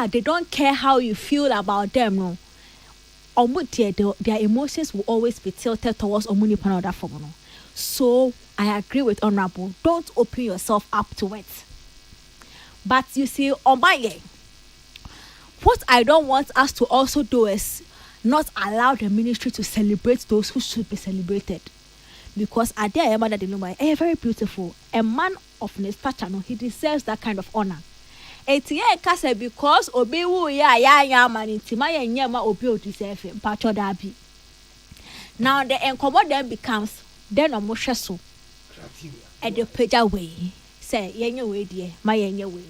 they don't care how you feel about them, no. Their emotions will always be tilted towards omuni pan that form, no. So I agree with Honorable. Don't open yourself up to it. But you see, what I don't want us to also do is not allow the ministry to celebrate those who should be celebrated. Because I dare that the number very beautiful. A man of his stature, no, he deserves that kind of honor. Kase because obi wu ya man intima ya nyama obi deserve him. Pacho dabi. Now the encommod then becomes then omoshe so. At the page away. Say yenye way dear, my yenye way.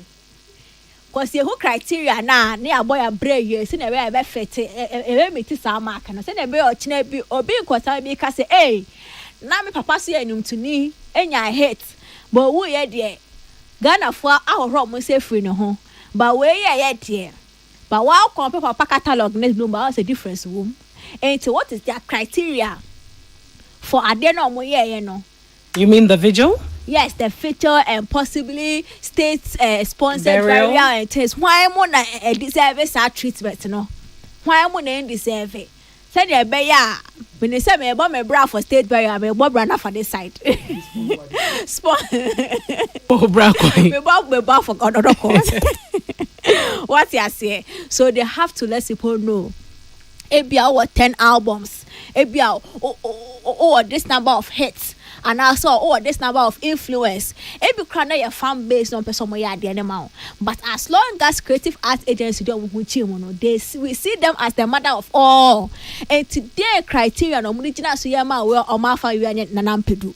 Cause you who criteria na near boy a brave years in a way I fit a meet sa mark and send a bill or chinebi or be quite be case eh. Na me papa so enum to ni enya hit but wo ye de Ghana for ahoro mo say free no ho but we ye de but wa compare papa catalog next number what's the difference wom and what is their criteria for ade no mo ye no. You mean the vigil? Yes, the vigil and possibly state sponsored burial and things. Why mo na deserve that treatment no? Why mo na deserve it? Said the beya when they say me about my bra for state burial, me about bra for this side. Oh, bra me about for God other cause. What you say? So they have to let people know. Ebia what 10 albums. Ebia this number of hits. And also this number of influence. Every crowd your fan base on person at the animal. But as long as creative arts agency don't we see them as the mother of all. And today criteria no original so yama well or mafa you nanampedu.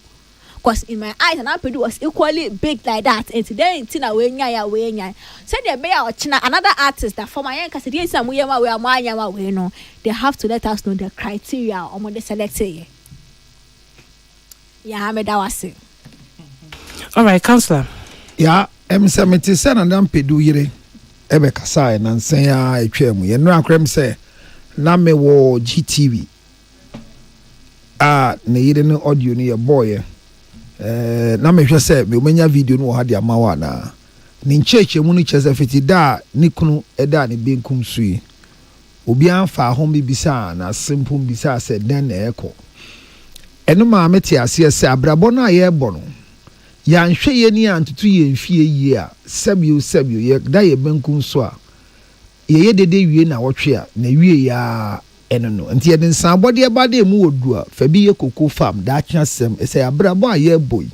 Because in my eyes nanampedu was equally big like that. And today in Tina we nya. Said the bear or China another artist that for my young Cassidy some yama we are my yama we no. They have to let us know the criteria or when they select it. Yeah, me da wase. All right, counselor. Yeah, M70 sen and ampedu yire. Ebe kasai na nsen ya etwam. Ye no akrem se na me wo GTV. Ne yire no audio ni ye boy. Na me hwe se me omanya video no ha de amawa na. Ni ncheche mu ni chese fiti da ni kunu eda ni benkum sui. Obi anfa ho bibisa na simple bisa se den na eko. Eno ma meti ase se abrabo na ye bono ya nhwe ye ni antutu ye mfie yi a sebio ye da ye benkum so a ye dede wie na wotwe a na wie ya eno no nti ye nsan abode e bade mu odu a fa bi ye koko farm da atwa sem se abrabo a ye boy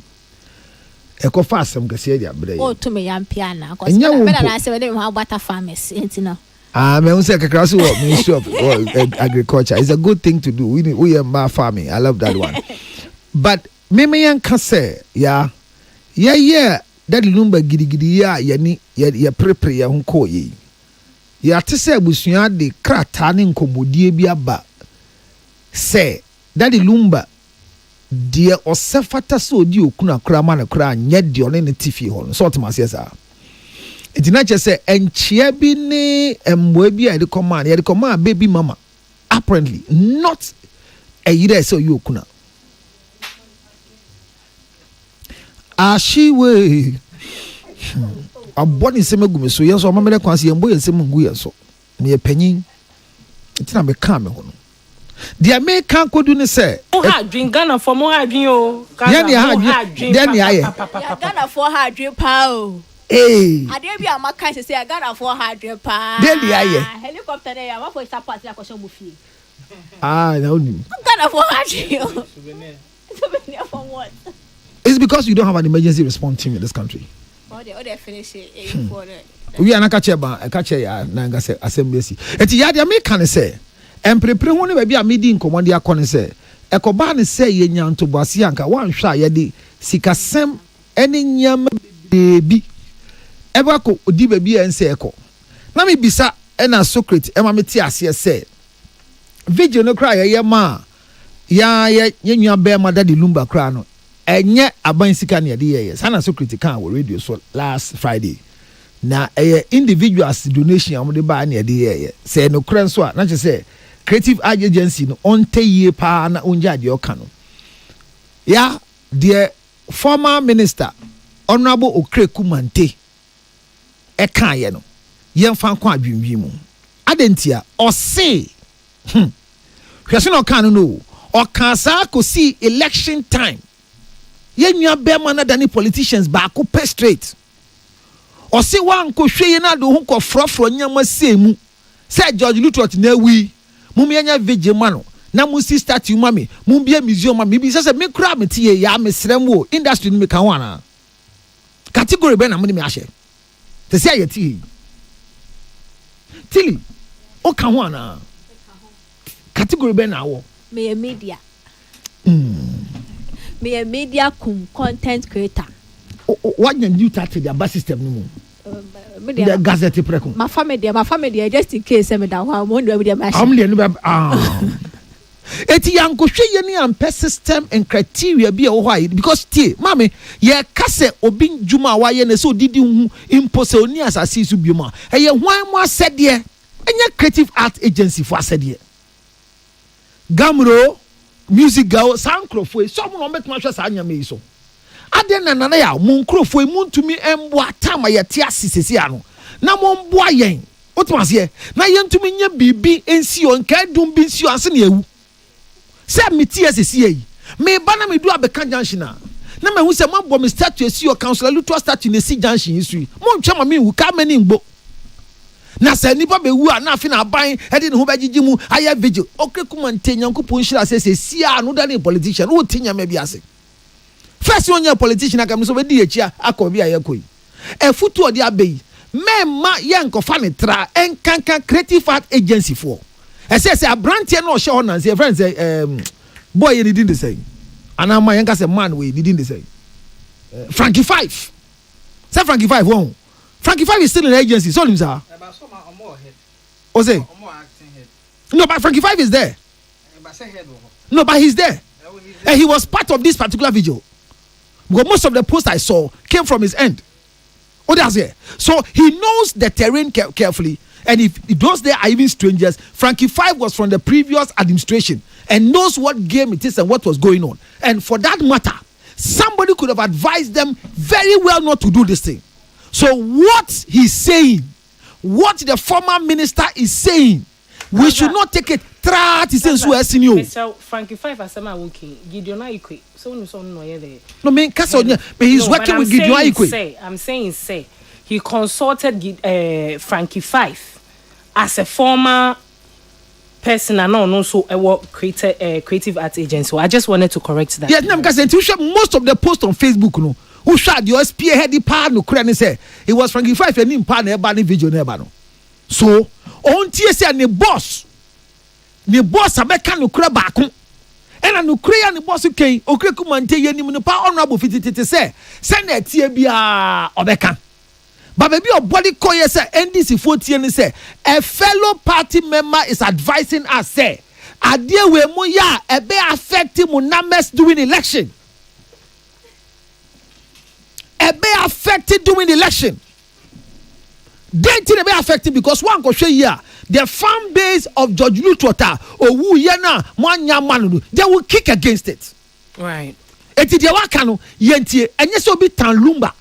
e ko fa asem kase ye abre ye o to me yam piana cause na se we dey ha bata farmers enti no Me say kakrasi what Ministry of Agriculture. It's a good thing to do. We are farming. I love that one. But me yan can say, yeah. That lumba gidi ya prepare ya hunko ye. Ya te say busua de krata ne nkomodie bi aba. Say that lumba deɛ ɔsɛfata sɛ odi okuna kora ma ne kora nyɛ deɛ ɔne ne tifi hɔ no so ɔtema aseɛ saa nti na kyerɛ sɛ ɛnkyea bi ne mmoa bi a yɛde kɔma baby mama apparently not ɛyerɛ sɛ ɔyɛ okuna ahyiwe abɔ ne nsɛm agu me so yɛn so ɔmamɛdɛ kwan sɛ yɛmbɔ yɛn nsɛm ngu yɛn so meyɛ panyin nti na meka me ho no the American could do say drink Ghana for more drink oh Ghana for hard drink pow hey I dare be a makai say I got for hard drink pow then the helicopter there what for start party akosho buffet no Ghana for hard drink souvenir for what it's because you don't have an emergency response team in this country they finish it for that we are not catch ya na nga say assembly eti ya the American say emprepre ho ne ba bi a medi nkomode akone se ekoba ne se ye nyanto boase anka wanhwa ye de sikasem ene nyam bebi eba ko odi ba bi ense eko na me bisa ena Socrates ema meti ase se video no kra ye ma ya nwa be ma da de lumba kra no enye aban sika ne de ye sana Socrates kan wo radio so last Friday na individuals donation am de ba ne de ye se no kra nso a na che se creative agency no on ye pa na onja de oka no ya the former minister honorable Okreku Mante e kan ye no ye mfa kwa adwinwi mu adentia o se hwese no kan no o kan sa ko see election time ye nua be ma na dani politicians ba ko pay straight o se wan ko hwe ye na do hu ko frofro nyama semu say George Lutot na wi mummy anya vigil mano na musi statue mami mumbie museum mami bi say me kura me tie ya me srem wo industry ni me kan wana category be na me ahye te say ya tie tili o kan wana category be na wo me media me a media content creator what you do that to the bus system no mo the gazette preko my family just in case me da ho mo ndo be my eti yanko hwe ye ne ampe system and criteria bi e wo hɔ because tie mame ye kase obi djuma wa ye ne so didi hu impose oni asase su bioma eye hwan mo asede enye creative art agency for asede gamro music girl sankrofo so mo no betuma hwe sa anyame yi so aden na nana ya mo nkrofo mu ntumi emboa tama ye te asisesi ano na mo mboa yen otumase na ye ntumi nya bibi ensi o nka dum bi nsi o anse na ewu se meti asesi yi me ba na me du abeka junction na me hu se mo bo me statue esi o council luto statue na si junction isu mo ntwa ma me hu ka mani ngbo na se nipa be wu a na afi na aban e de ne ho bagigi mu aya vigil Okreku Mante nyankopon hira se si a no da ne politician wo tinya ma bi ase first one year politician akam so be di echi akọ bi ayekoi e futu odi abeyi memma ye nkofa ne tra enkankan creative art agency for e say abrantie na o hye ho nan say friend say boy ye didn't say ana ma ye nka say man we didn't say Frankie 5 say Frankie 5 won Frankie 5 is still in the agency so him sir o say no but Frankie 5 is there no but he's there and he was part of this particular video. Because most of the posts I saw came from his end. Oh, that's it. So he knows the terrain carefully. And if those there are even strangers, Frankie 5 was from the previous administration and knows what game it is and what was going on. And for that matter, somebody could have advised them very well not to do this thing. So what he's saying, what the former minister is saying, we should not take it. Mr. Frankie 5 asema working. Gideon Aikwe. So no there. No, me he's working with Gideon Aikwe. I'm saying say he consulted Frankie 5 as a former person and also a work creative art agency. So I just wanted to correct that. Yes, because most of the posts on Facebook no who shot your spearhead the part no say it was Frankie 5 and him part never video never no. So on tie say ne boss abeka no kura baako ena no kura ya ne boss ken okre kumante yanim no pa honorable fititete say na tie bia obeka but baby your body call you say NDC 14 say a fellow party member is advising us say adie we mu ya ebe affect mu numbers during election ebe affected during the election. They didn't be affected because one go show here the fan base of George Lutota or who yana mwanya manu they will kick against it. Right. Eti dia wakano yentie enye so bi tan lumba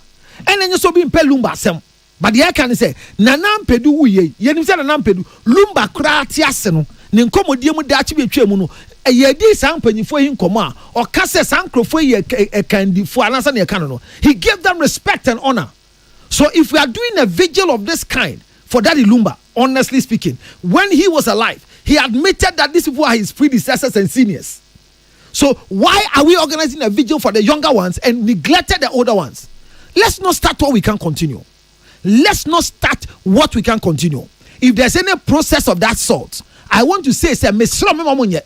enye so bi mpe lumba sem. But the can say nanam pedu wuye yenim say nanam pedu lumba kra ti ase no ne nkomodie mu da chi be twa mu no ye di san panyifo hi nkomo a o ka se san krofo ye kandifo anasa ne kan no he gave them respect and honor. So if we are doing a vigil of this kind for Daddy Lumba, honestly speaking, when he was alive he admitted that these people are his predecessors and seniors. So why are we organizing a vigil for the younger ones and neglected the older ones? Let's not start what we can continue. Let's not start what we can continue. If there's any process of that sort, I want to say mesro me mamonye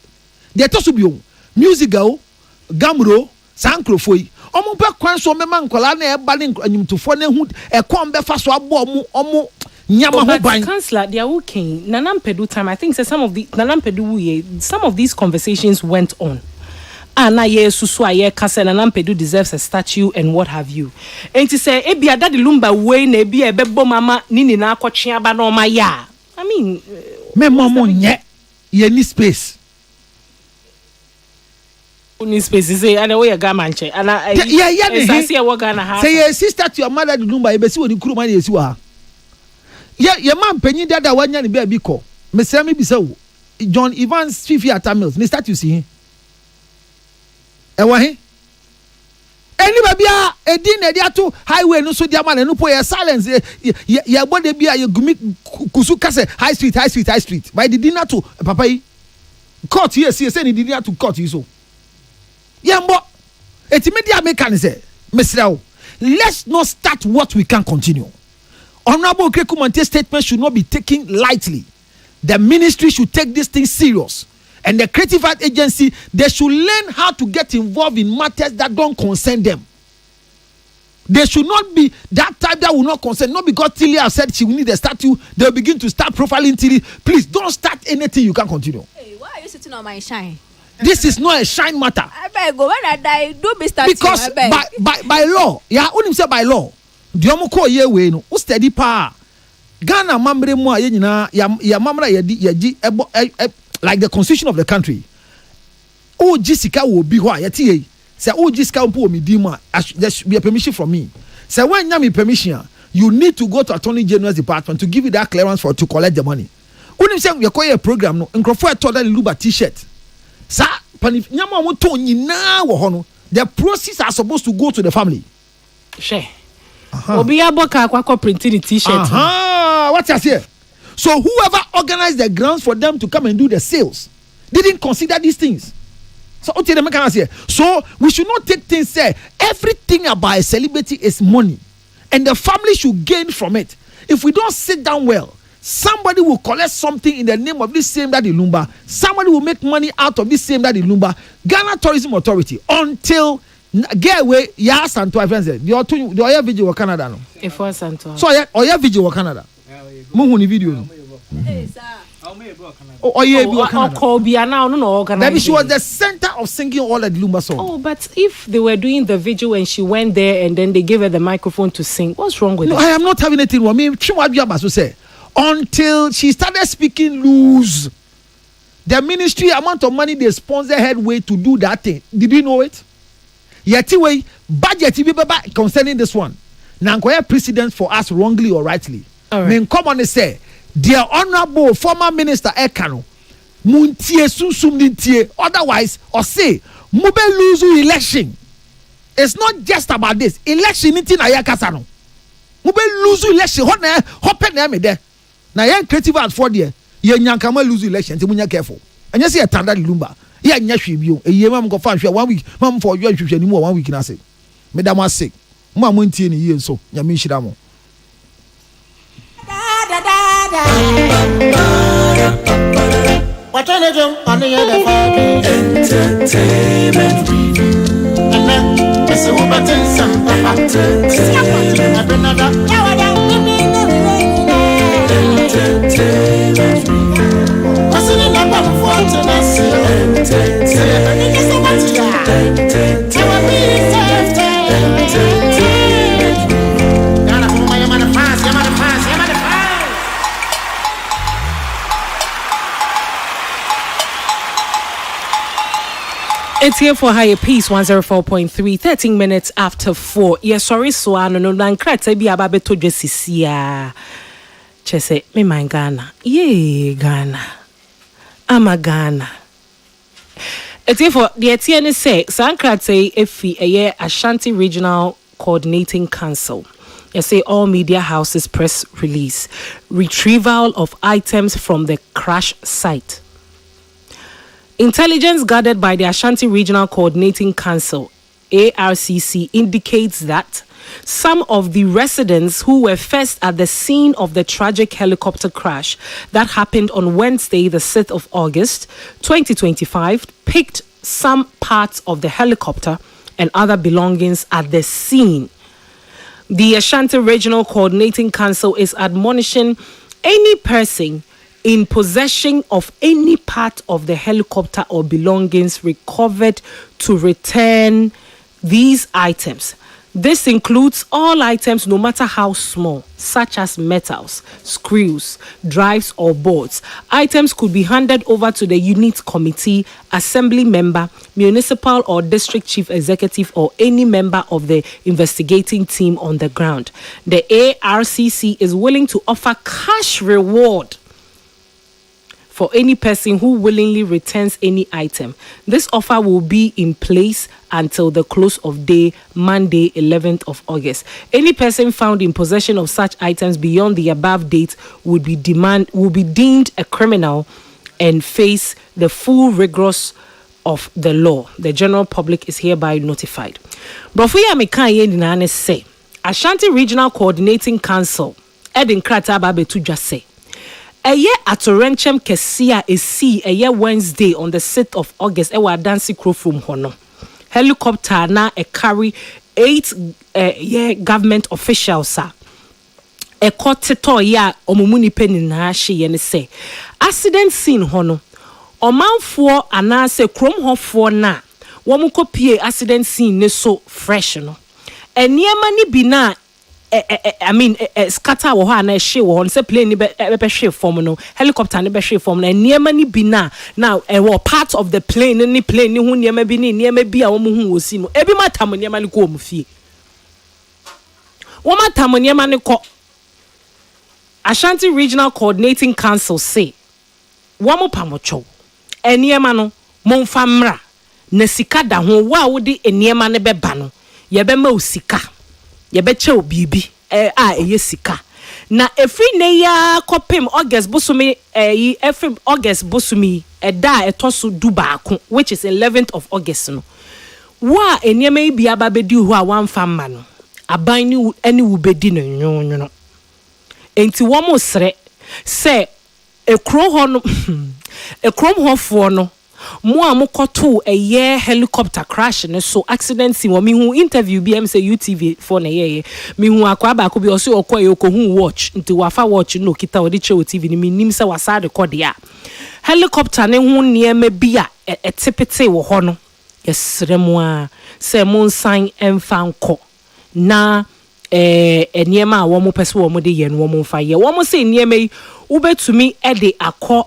de to so bio musical gamro sankrofoi omo pe kwan so me man nkola na e ba ne anyimtofo na hu e kon be fa so abo omo nyama ho ban. Councillor, they are okay. Nanampedu time, I think some of these conversations went on. And I kase Nanampedu deserves a statue and what have you. And to say ebia Daddy Lumba way na ebia bebo mama nini na akotwe aba no ma ya. I mean, me mama nye ye ni space. Ni space say and we ga manche. And say your sister to your mother Daddy Lumba e be si woni kuru man ye si wa. Ye man penyi dada wanya ni be ko. Me say me bisa wo. John Evans Fifi Atamils, ni statue si hin. Ewa he anybody bia edin na dia to highway no so dia man no po ye silence ye body bia ye gumi kusu kase high street by the dinner to papa yi court here see say ni dinner to court yi so ye mbo etimedia make can say mesrawo let's not start what we can continue. Honorable Okekumante statement should not be taken lightly. The ministry should take this thing serious. And the Creative Art Agency, they should learn how to get involved in matters that don't concern them. They should not be that type that will not concern. Not because Tilia said she will need a statue, they'll begin to start profiling Tilly. Please don't start anything, you can continue. Hey, why are you sitting on my shine? This is not a shine matter. I beg go when I die, do be statue. Because by law, yeah, when say by law, the omoko ye we no, o steady pa. Ghana mamre mo aye nyina ya mamra ye like the constitution of the country. Oh, Jessica will be why yet. Say, oh, Jessica will be dima. There should be a permission from me. Say, when you have permission, you need to go to Attorney General's department to give you that clearance to collect the money. When you say we are a program, no, and Crawford told that Luba t-shirt. Sir, the proceeds are supposed to go to the family. Sure. Obiya printing t-shirt. What's I say? So whoever organized the grounds for them to come and do the sales didn't consider these things. So we should not take things say everything about a celebrity is money and the family should gain from it. If we don't sit down well, somebody will collect something in the name of this same Daddy Lumba. Somebody will make money out of this same Daddy Lumba. Ghana Tourism Authority until get away yes and to friends the oya video of Canada no. If was Santo. So oya video of Canada. Muhuni video. Hey sir. Maybe she was the center of singing all the Lumba songs. Oh, but if they were doing the vigil and she went there and then they gave her the microphone to sing, what's wrong with that? I am not having anything wrong. Until she started speaking loose, the ministry amount of money they sponsor headway to do that thing. Did you know it? Yet way budget concerning this one. Now precedent for us wrongly or rightly. Right. Come on and say, dear honorable former minister Ekano, muntie susum nintie. Otherwise, or say, mube lose election. It's not just about this. Election nintie na yakasano. Mube lose election. Hope na me there. Na yan creative art for there. Ye nyankama lose election. Ti munya careful. And you see a tanda lumba. Ye nya hwebio. E ye mam go fan hwe 1 week. Mam for you hwehwe ni mo 1 week na say. Me da ma sick. Mo amuntie ni ye so. Nya me hira mo. Da da da da. Entertainment review. And then it's over to some papa. Entertainment review. What's in the number for tonight? It's here for Higher Peace 104.3, 13 minutes after 4. Yes, sorry, so I no crate be ababe to jesisia. Chese, me mind Ghana. Yay, Ghana. I'm a Ghana. It's here for the Etienne say, Sankrate Efi a year Ashanti Regional Coordinating Council. You say all media houses press release. Retrieval of items from the crash site. Intelligence gathered by the Ashanti Regional Coordinating Council, ARCC, indicates that some of the residents who were first at the scene of the tragic helicopter crash that happened on Wednesday, the 6th of August, 2025, picked some parts of the helicopter and other belongings at the scene. The Ashanti Regional Coordinating Council is admonishing any person in possession of any part of the helicopter or belongings recovered to return these items. This includes all items, no matter how small, such as metals, screws, drives, or boards. Items could be handed over to the unit committee, assembly member, municipal or district chief executive, or any member of the investigating team on the ground. The ARCC is willing to offer cash reward for any person who willingly returns any item. This offer will be in place until the close of day, Monday, 11th of August. Any person found in possession of such items beyond the above date will be deemed a criminal and face the full rigors of the law. The general public is hereby notified. Brofuya Mekaye Ninane say, Ashanti Regional Coordinating Council, Edin Krata Babetu just say, Eye atorenchem kesia esi eye Wednesday on the 6th of August ewa dansi crow from hono. Helicopter na carry 8 government officials sa. Ekoteto ya omumuni peni na hye ye ne se. Accident scene hono. Omanfo anase krom hofo na womu kopie accident scene ne so fresh no. Eniema ni bi na scatter wo ha na hye wo on say plane ni be hye form no helicopter ni be hye form na niema ni bi na now part of the plane ni hu niema bi ni niema bi a wo hu wo si no ebi matam niema ni ko mu fie wo matam niema ni ko. Ashanti Regional Coordinating Council say wo mo pamocho niema no momfa mra na sika da ho wo de niema ne be ba no ye be ma osika ye be che obibi sika na efri ne ya kopem August bosumi efri August bosumi da etoso dubaako which is 11th of August no wa eniema bi aba bedi hu a wanfa ma no aban ni eni wo bedi no nwonwono enti wo mo sre se ekro ho no ekrom hofo no mo amokoto helicopter crash ne so accident si wo mi hu interview bi am say UTV for na mi hu akwa ba ko bi o se okoye ko hu watch nti wafa watch no kita o di che TV ni mi nim se wasa record ya helicopter ne hu niema bi a etepete wo ho no yesremu a se mon san emfanko na niema a wo mo pese wo mo de ye no wo mo fa ye wo mo se niema yi ubetumi de akọ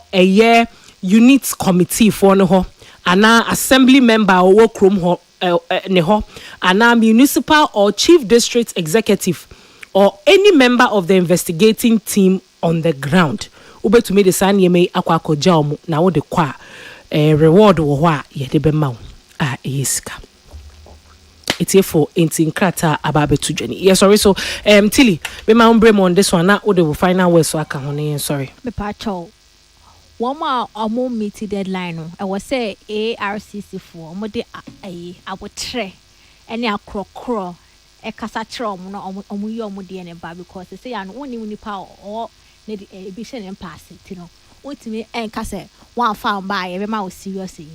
unit committee for no ho ana assembly member or krom ho ne ho ana municipal or chief district executive or any member of the investigating team on the ground ubetumi de san yeme akwakoja omo na wo de kwa reward wo ho a ye de be ma yeska for intinkrata ababetu jeni. Yes, sorry. So Tilly, be my umbre on this one na wo de final word so aka ho sorry me pacho one more meet deadline no I was say ARCC for mo de abotre ene akrokro e kasa kire omo no omo yi omo de ne ba because say an woni nipa or ne bi hye ne pass ti no what me and Casse, one found by every mouse seriously.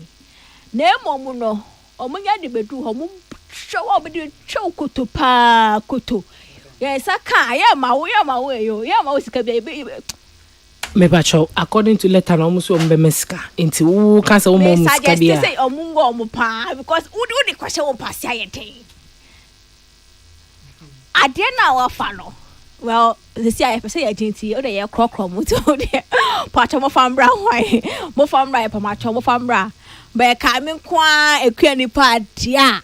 Ne momuno, or Munya de Bedu, or show up with choco to pa koto. Yes, I can't. Yeah, my way, yeah, my baby. Mebacho, according to letter almost meska into who can say say omungo pa because who do the question on passayete. I dare now follow. Well, the CIF say agency or the crock muto there. Part of my farm brown way, more farm right, Pamacho, more farm bra. But coming qua a query part, yeah.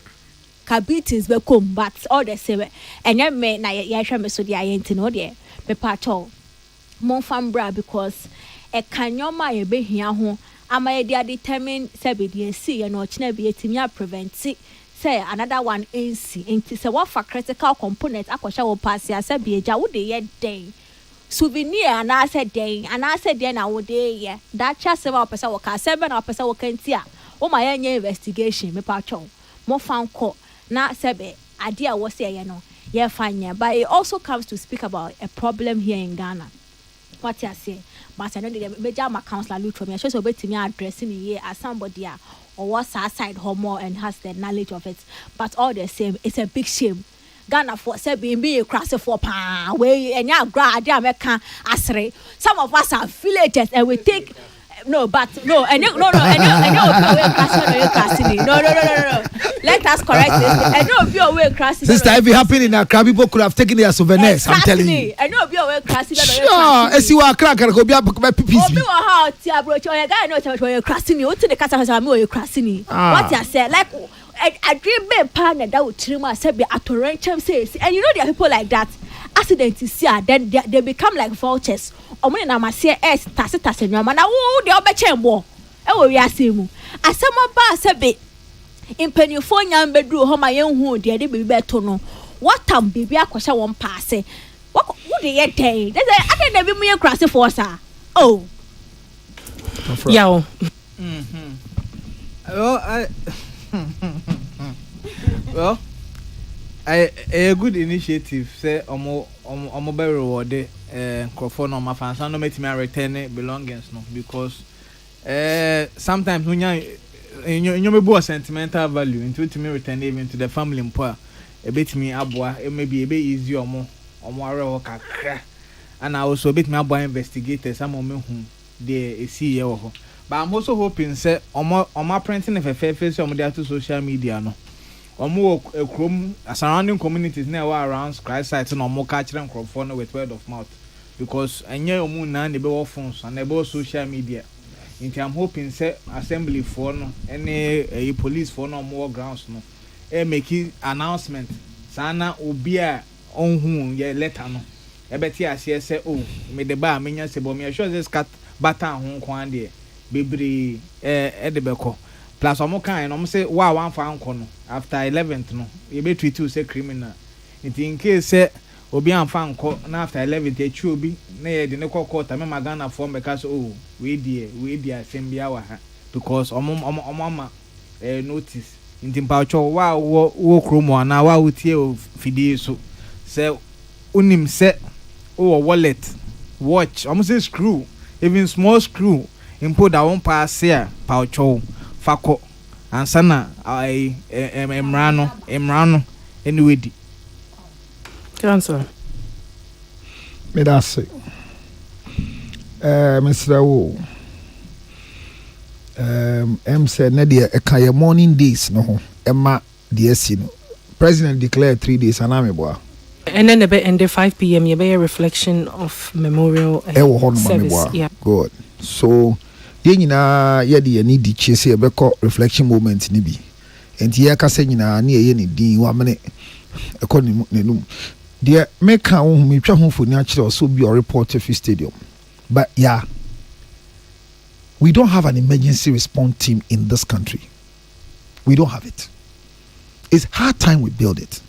Cabitins become, but all the same. And I may na yasha so the ain't no there. Bepacho. More farm bra because a canyoma a be here home. Am I determined Sabidi see and watch never be a timia prevent say another one is into say what for critical component aquasha will pass ya sabi ja would ye day. Souvenir and I said day and I said then I would day yeah. That chast 7% work 7% work and tia. Oh my investigation me pacho. More found court na sebe idea was say you know. Yeah fine yeah. But it also comes to speak about a problem here in Ghana. What you say? But I know the major counselor look for me. I should be to me addressing here as somebody or what's outside homo and has the knowledge of it. But all the same, it's a big shame. Ghana for say being a crass for pa way and ya grad American asre. Some of us are villagers and we think no, but no, and no, no. Let us correct this. I know if you're away crossing. Sister, if it happened in Accra, people could have taken their souvenirs. I'm telling you. I know if you're away crossing. Sure, as you are cracking, go be a piece. Oh, you are hot, yeah, bro. I know you're crossing. You to the cat house, I'm you're crossing. What you said, like I dream big partner that would trim myself be at torrential says, and you know there are people like that. Accident is here, then they become like vultures. Or when I'm a CS, Tacitas and your man, oh, the other chamber. Oh, we are seeing. As someone pass a bit in Pennyphone bedroom, home my own wound, dear, they be better no. What time baby I question one pass? What would they get? I can never be a crossing for sir. Oh, yeah. Well, a good initiative. Say, omo be rewarded. Crofone on my fans. I don't make me return belongings, no, because sometimes when you may sentimental value into it, me return even to the family and poor. A bit me abwa, it may be a bit easy or more kakra. And I also bit me abwa investigators. Some of me whom they see you. But I'm also hoping, say, on my printing if a fair face on the social media, no. Or more surrounding communities now around cry sites and more catch them crofone with word of mouth. Because I know moon and the phones and the social media. I'm hoping say assembly for no any police for no more grounds no. Make announcement. Sana ubia on whom ye letter no. Ebeti as say oh me the bar me say but me sure this cat batan hon kwan de bebre edebeko. Plus omo kan no say wa wan fa anko no after 11th no ye be treat you say criminal. In case say obi amfa anko na after 11th e chu obi na ye de ne court me magana form because oh we dia sembia wa ha because omo notice ntimpa cho wa wo kromo na wa utie fidie so say unim say oh wallet watch omo say screw even small screw import that one pass here pa cho fako ansana emrano anyway di cancel me da say Mr. Wo say na dia e kan morning days no ho ema dia si no president declared 3 days anameboa and then the end 5 p.m. you be a reflection of memorial service. Yeah, good. So ye nyina ye de ni di chese e be ko reflection moment ni bi enti ye ka se nyina na ye ni din wa mene e ko ni nenum de me ka wo me twa ho foni a kire so bi o report of stadium but yeah we don't have an emergency response team in this country. We don't have it. It's hard time we build it.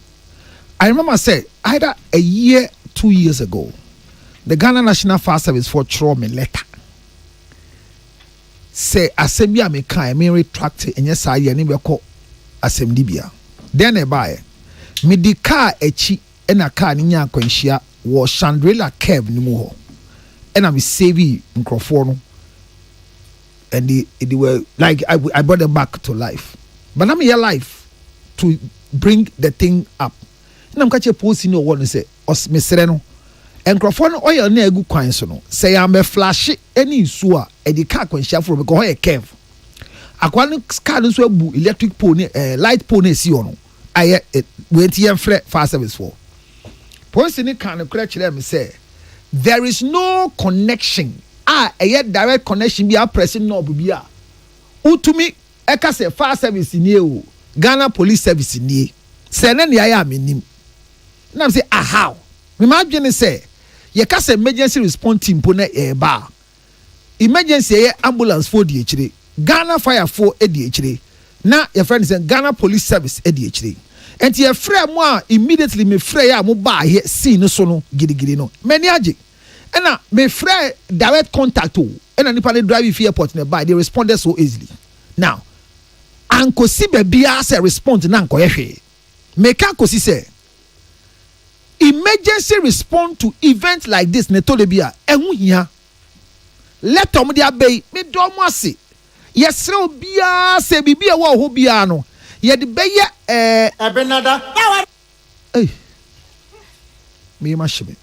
I remember say either a year 2 years ago the Ghana National Fire Service for throw me letter say assembly me kan me retract enye sa ye ne be ko assembly bia then e buy me di car echi e na car ni akwanhia wo Chandrella Kev ni mu ho e na me save nkrofo no and they were like I brought them back to life. But I'm here life to bring the thing up. And I'm catching a post in your one and say, Os Mesreno. And Crofon oil near good coin so say I'm a flash any sewer and the car when chef from a cave. Aquanic cardons were electric pony, light pony siono. I wait here flat fast service for. Post in it kind of correct them say there is no connection. A yet direct connection be a pressing no be a. Utumi eka say fast service in you, Ghana police service in ye. Say then I am in him. Now say how? Imagine say ye ka say emergency response team pone bar. Emergency ambulance for DHD. Ghana fire for DHD. Now your friend say Ghana police service DHD. And your friend mo immediately me frey mo ba here see no so no gidi no. Many aje. And now me frey direct contact to and nipa dey drive if airport nearby they responded so easily. Now anko si baby as a response na anko hwe. Me ka ko si say emergency response to events like this ne to be a ehun hia. Let them dey abey me do mo ase. Yesre obia se bibia wo ho bia no. Ye de beye Ebenada. Hey. Me mashime.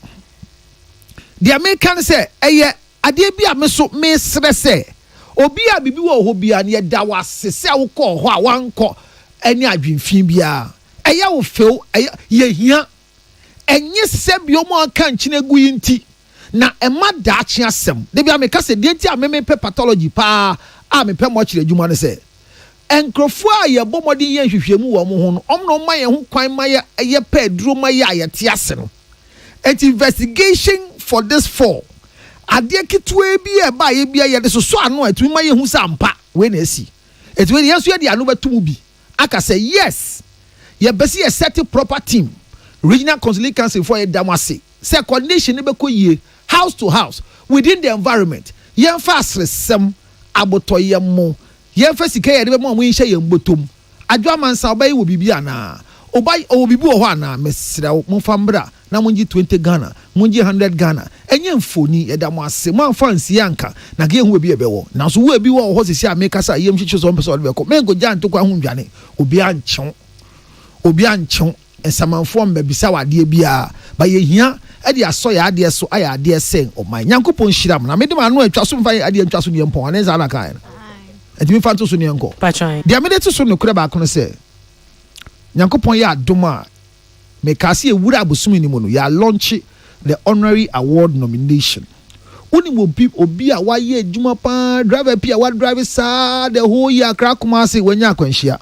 The American say eye ade bia me so me sre say obia bibi wo ho bia ne da wase se wo ko ho a wanko ani adwemfin bia. Eye wo feel ye hia enye se bi omo aka nchine gu yinti na ema da ache asem. De bia me ka se de nti a me pe pathology pa a me pe mo kire adwuma ne se enkrofo a ye bomodi ye hwehwemu wo mo ho no omno ma ye ho kwan ma ye pa duro ma ye ayete ase no. And investigation for this fall ade kitwe bi e ba ye bia ye de so ano atumi ma ye hu sampa we na esi etwe ye so ye de anu betum bi aka say yes ye besi a set proper team regional counseling council for ye damase say coordination ne be ko yie house to house within the environment ye fa asresem aboto ye mo ye fa sika ye de be mo yin hye ye mbotom adwa mansa obai wo bibia na obai o bibi wo ho ana mesira mo fambra na munji 20 Ghana munji 100 Ghana enye mfoni eda mo ase mo anfansi anka na ge hu ebi ebewo na so wo ebi wo ho sisi ameka sa yem hwehwe so mpese odbe ko mengo janto kwa hu ndwane obi anchen esamanfo mbabisa wade bia ba ye hia ade aso ya ade so aya ade sen o man nyankopon hyiram na mede ma no atwa so mfa ade atwa so ne mpon ane za na kan edimi fa to so ne enko Pachan. dia mede to so no kura ba kono se nyankopon ya adoma me kasi ewura abosumi ni mu no ya launch the honorary award nomination uni mo obi a wa ye adwuma pa driver pia wa drive sa the whole year kra kuma se wanya akwanhia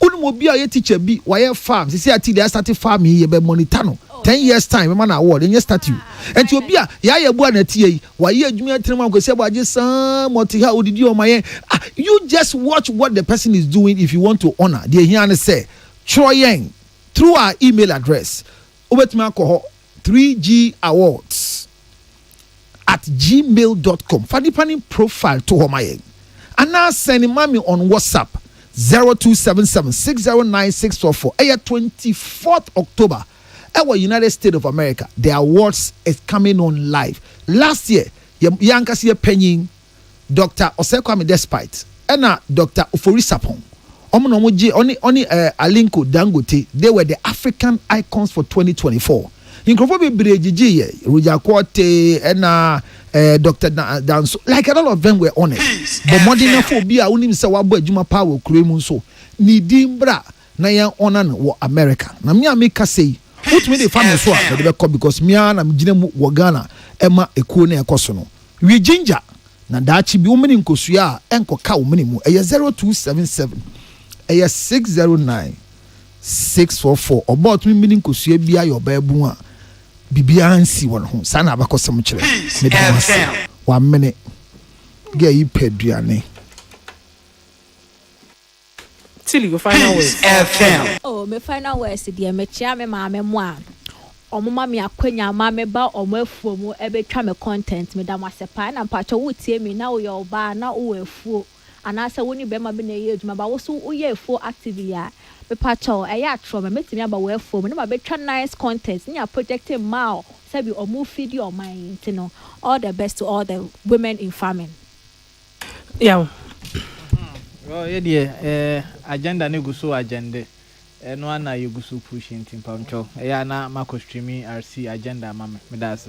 uni mo obi a ye teacher bi wa ye farm sisi ati they start farm ye be monitor no 10 years time man award enye start you enti obi a ya ye bua na tie yi wa ye adwuma trenema kwese bo age sa moti ha odidi o maye you just watch what the person is doing if you want to honor the here and say Troyen through our email address obetumi akoho 3gAwards@gmail.com fadipani profile to homaye and now send mommy on WhatsApp 0277609644 24th October our United States of America the awards is coming on live last year yankasi penyin Dr. Osekwame Despite and Dr. Oforisapon Alinko Dangote, they were the African icons for 2024. Inkrofo be Gigi, Ruja Kwate, and Dr. Danso, like all of them were on it. But modern phobia, unim sawabo juma power cremunso. Nidimbra na yan onan wo America. Na mi ameka say, put me the family so because me and I'm jinemu wagana Emma Ekone Ekosono. We ginger na dachi bi umini nkosua enko ka umini mu 0277 609 644 about me meaning kosua bia your babu a bibia ansi won ho sana abakosam kire me dem ase 1 minute ge yi peduane till your final words FM. Oh, my final words dear me chia me ma me mo a omuma me akwanya ma me ba omo afuo mu ebetwa me content me da masepa na mpacho wotie me na wo yo ba na wo afuo anasa woni be ma be na ye adwuma ba wo so wo ye afuo active ya me pacho eya atro me metimi aba wo afuo mu na ma betwa nice content nya project ma sabi omo feed your mind you know all the best to all the women in farming. Yeah. Well, yeah, agenda ne guso agenda. No ana you guso pushing team pamcho. Yeah, na mako streaming RC agenda mama. Me that's